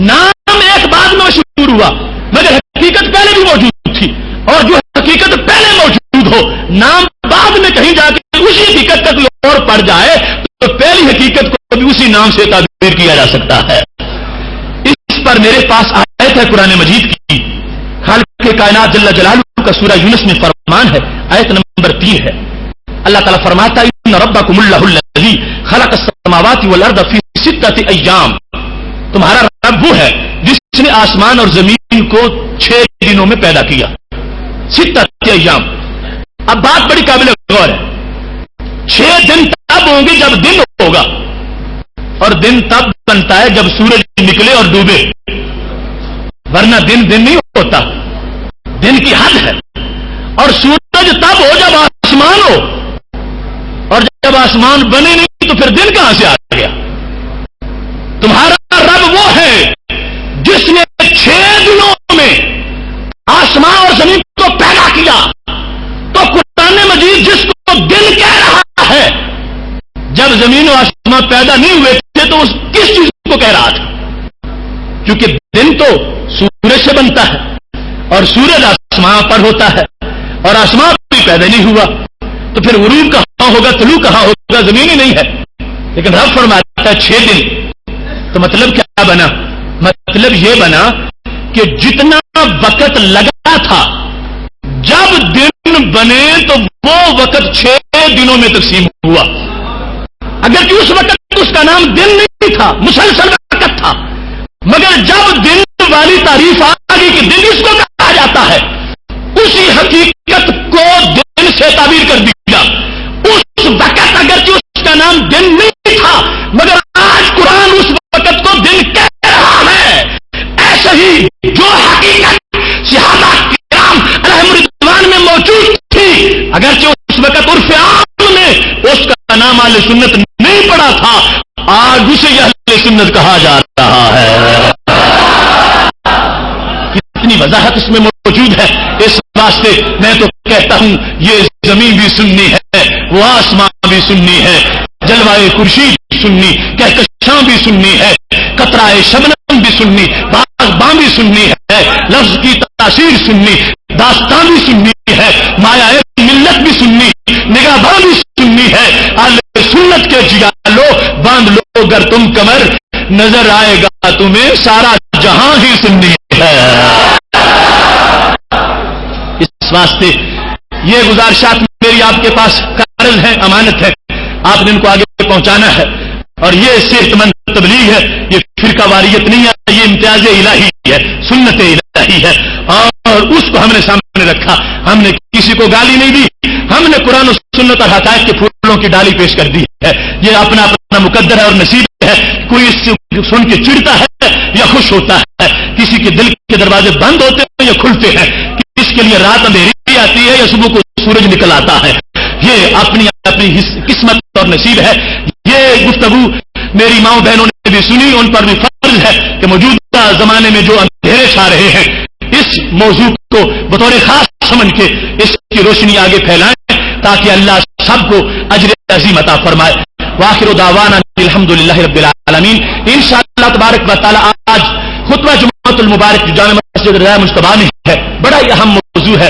نام ایک بعد میں مشہور ہوا مگر حقیقت پہلے بھی موجود تھی، اور جو حقیقت پہلے موجود ہو نام بعد میں کہیں جا کے اسی حقیقت کا کوئی اور پڑ جائے تو پہلی حقیقت کو بھی اسی نام سے تعبیر کیا جا سکتا ہے. اس پر میرے پاس آیت ہے قرآن مجید کی، خالق کائنات جل جلالہ کا سورہ یونس میں فرمان ہے، آیت نمبر 3 ہے. اللہ تعالیٰ فرماتا ہے ان ربکم اللہ الذی خلق السماوات والارض فی 6 ایام. تمہارا رب وہ ہے جس نے آسمان اور زمین کو 6 دنوں میں پیدا کیا. 6 ایام. اب بات بڑی قابل غور ہے. 6 دن تب ہوں گے جب دن ہوگا، اور دن تب بنتا ہے جب سورج نکلے اور ڈوبے، ورنہ دن نہیں ہوتا. دن کی حد ہے. اور سورج تب ہو جب آسمان ہو، اور جب آسمان بنے نہیں تو پھر دن کہاں سے آ گیا. تمہارا رب وہ ہے جس نے 6 دنوں میں آسمان اور زمین کو پیدا کیا. تو قرآن مجید جس کو دن کہہ رہا ہے، جب زمین و آسمان پیدا نہیں ہوئے تھے تو اس کس چیز کو کہہ رہا تھا؟ کیونکہ دن تو سورج سے بنتا ہے اور سورج آسمان پر ہوتا ہے، اور آسمان بھی پیدا نہیں ہوا تو پھر غروب کہاں ہوگا، طلوع کہاں ہوگا، زمین ہی نہیں ہے. لیکن رب فرماتا ہے 6 دن. تو مطلب کیا بنا؟ مطلب یہ بنا کہ جتنا وقت لگا تھا جب دن بنے تو وہ وقت 6 دنوں میں تقسیم ہوا. اگرچہ اس وقت اس کا نام دن نہیں تھا، مسلسل وقت تھا، مگر جب دن والی تعریف آ گئی کہ دن اس کو کہا جاتا ہے، اسی حقیقت کو دن سے تعبیر کر دیا. اس وقت اگرچہ اس کا نام دن نہیں تھا، مگر آج قرآن اس وقت کو دن کہہ رہا ہے. ایسے ہی جو حقیقت صحابہ کرام علیہم رضوان میں موجود تھی، اگرچہ اس وقت عرف عام میں اس کا نام اہل سنت نہیں پڑا تھا، آج اسے اہل سنت کہا جا رہا ہے. کتنی وضاحت اس میں موجود ہے. اس واسطے میں تو کہتا ہوں یہ زمین بھی سنی ہے، وہ آسمان بھی سنی ہے، جلوائے خورشید سنی، کہکشاں بھی سنی ہے، قطرائے شبنم بھی سنی، باغباں بھی سنی ہے، لفظ کی تاثیر سنی، داستان بھی سنی ہے، مایا ملت بھی سنی، نگاہباں بھی سنی ہے. اہل سنت کے جگالو باندھ لو گر تم کمر، نظر آئے گا تمہیں سارا جہاں ہی سنی ہے. اس واسطے یہ گزارشات میری آپ کے پاس قرض ہے، امانت ہے، آپ نے ان کو آگے پہنچانا ہے. اور یہ صحت مند تبلیغ ہے، یہ فرقہ واریت نہیں ہے، یہ امتیاز الہی ہے، سنت الہی ہے، اور اس کو ہم نے سامنے رکھا. ہم نے کسی کو گالی نہیں دی، ہم نے قرآن و سنت اور حقائق کے پھولوں کی ڈالی پیش کر دی ہے. یہ اپنا اپنا مقدر ہے اور نصیب ہے. کوئی اس سے سن کے چڑھتا ہے یا خوش ہوتا ہے، کسی کے دل کے دروازے بند ہوتے ہیں یا کھلتے ہیں، کس کے لیے رات اندھیری آتی ہے یا صبح کو سورج نکل آتا ہے. یہ اپنی اپنی قسمت اور نصیب ہے. یہ گفتگو میری ماؤں بہنوں نے بھی سنی، ان پر بھی فرض ہے کہ موجودہ زمانے میں جو اندھیرے چھا رہے ہیں اس موضوع کو بطور خاص سمجھ کے اس کی روشنی آگے پھیلائیں تاکہ اللہ سب کو اجر عظیم عطا فرمائے. وآخر دعوانا الحمدللہ رب العالمین. انشاءاللہ تبارک و تعالی آج خطبہ جمعۃ المبارک جو جامع مسجد رضا مجتبیٰ میں ہے، بڑا ہی اہم موضوع ہے.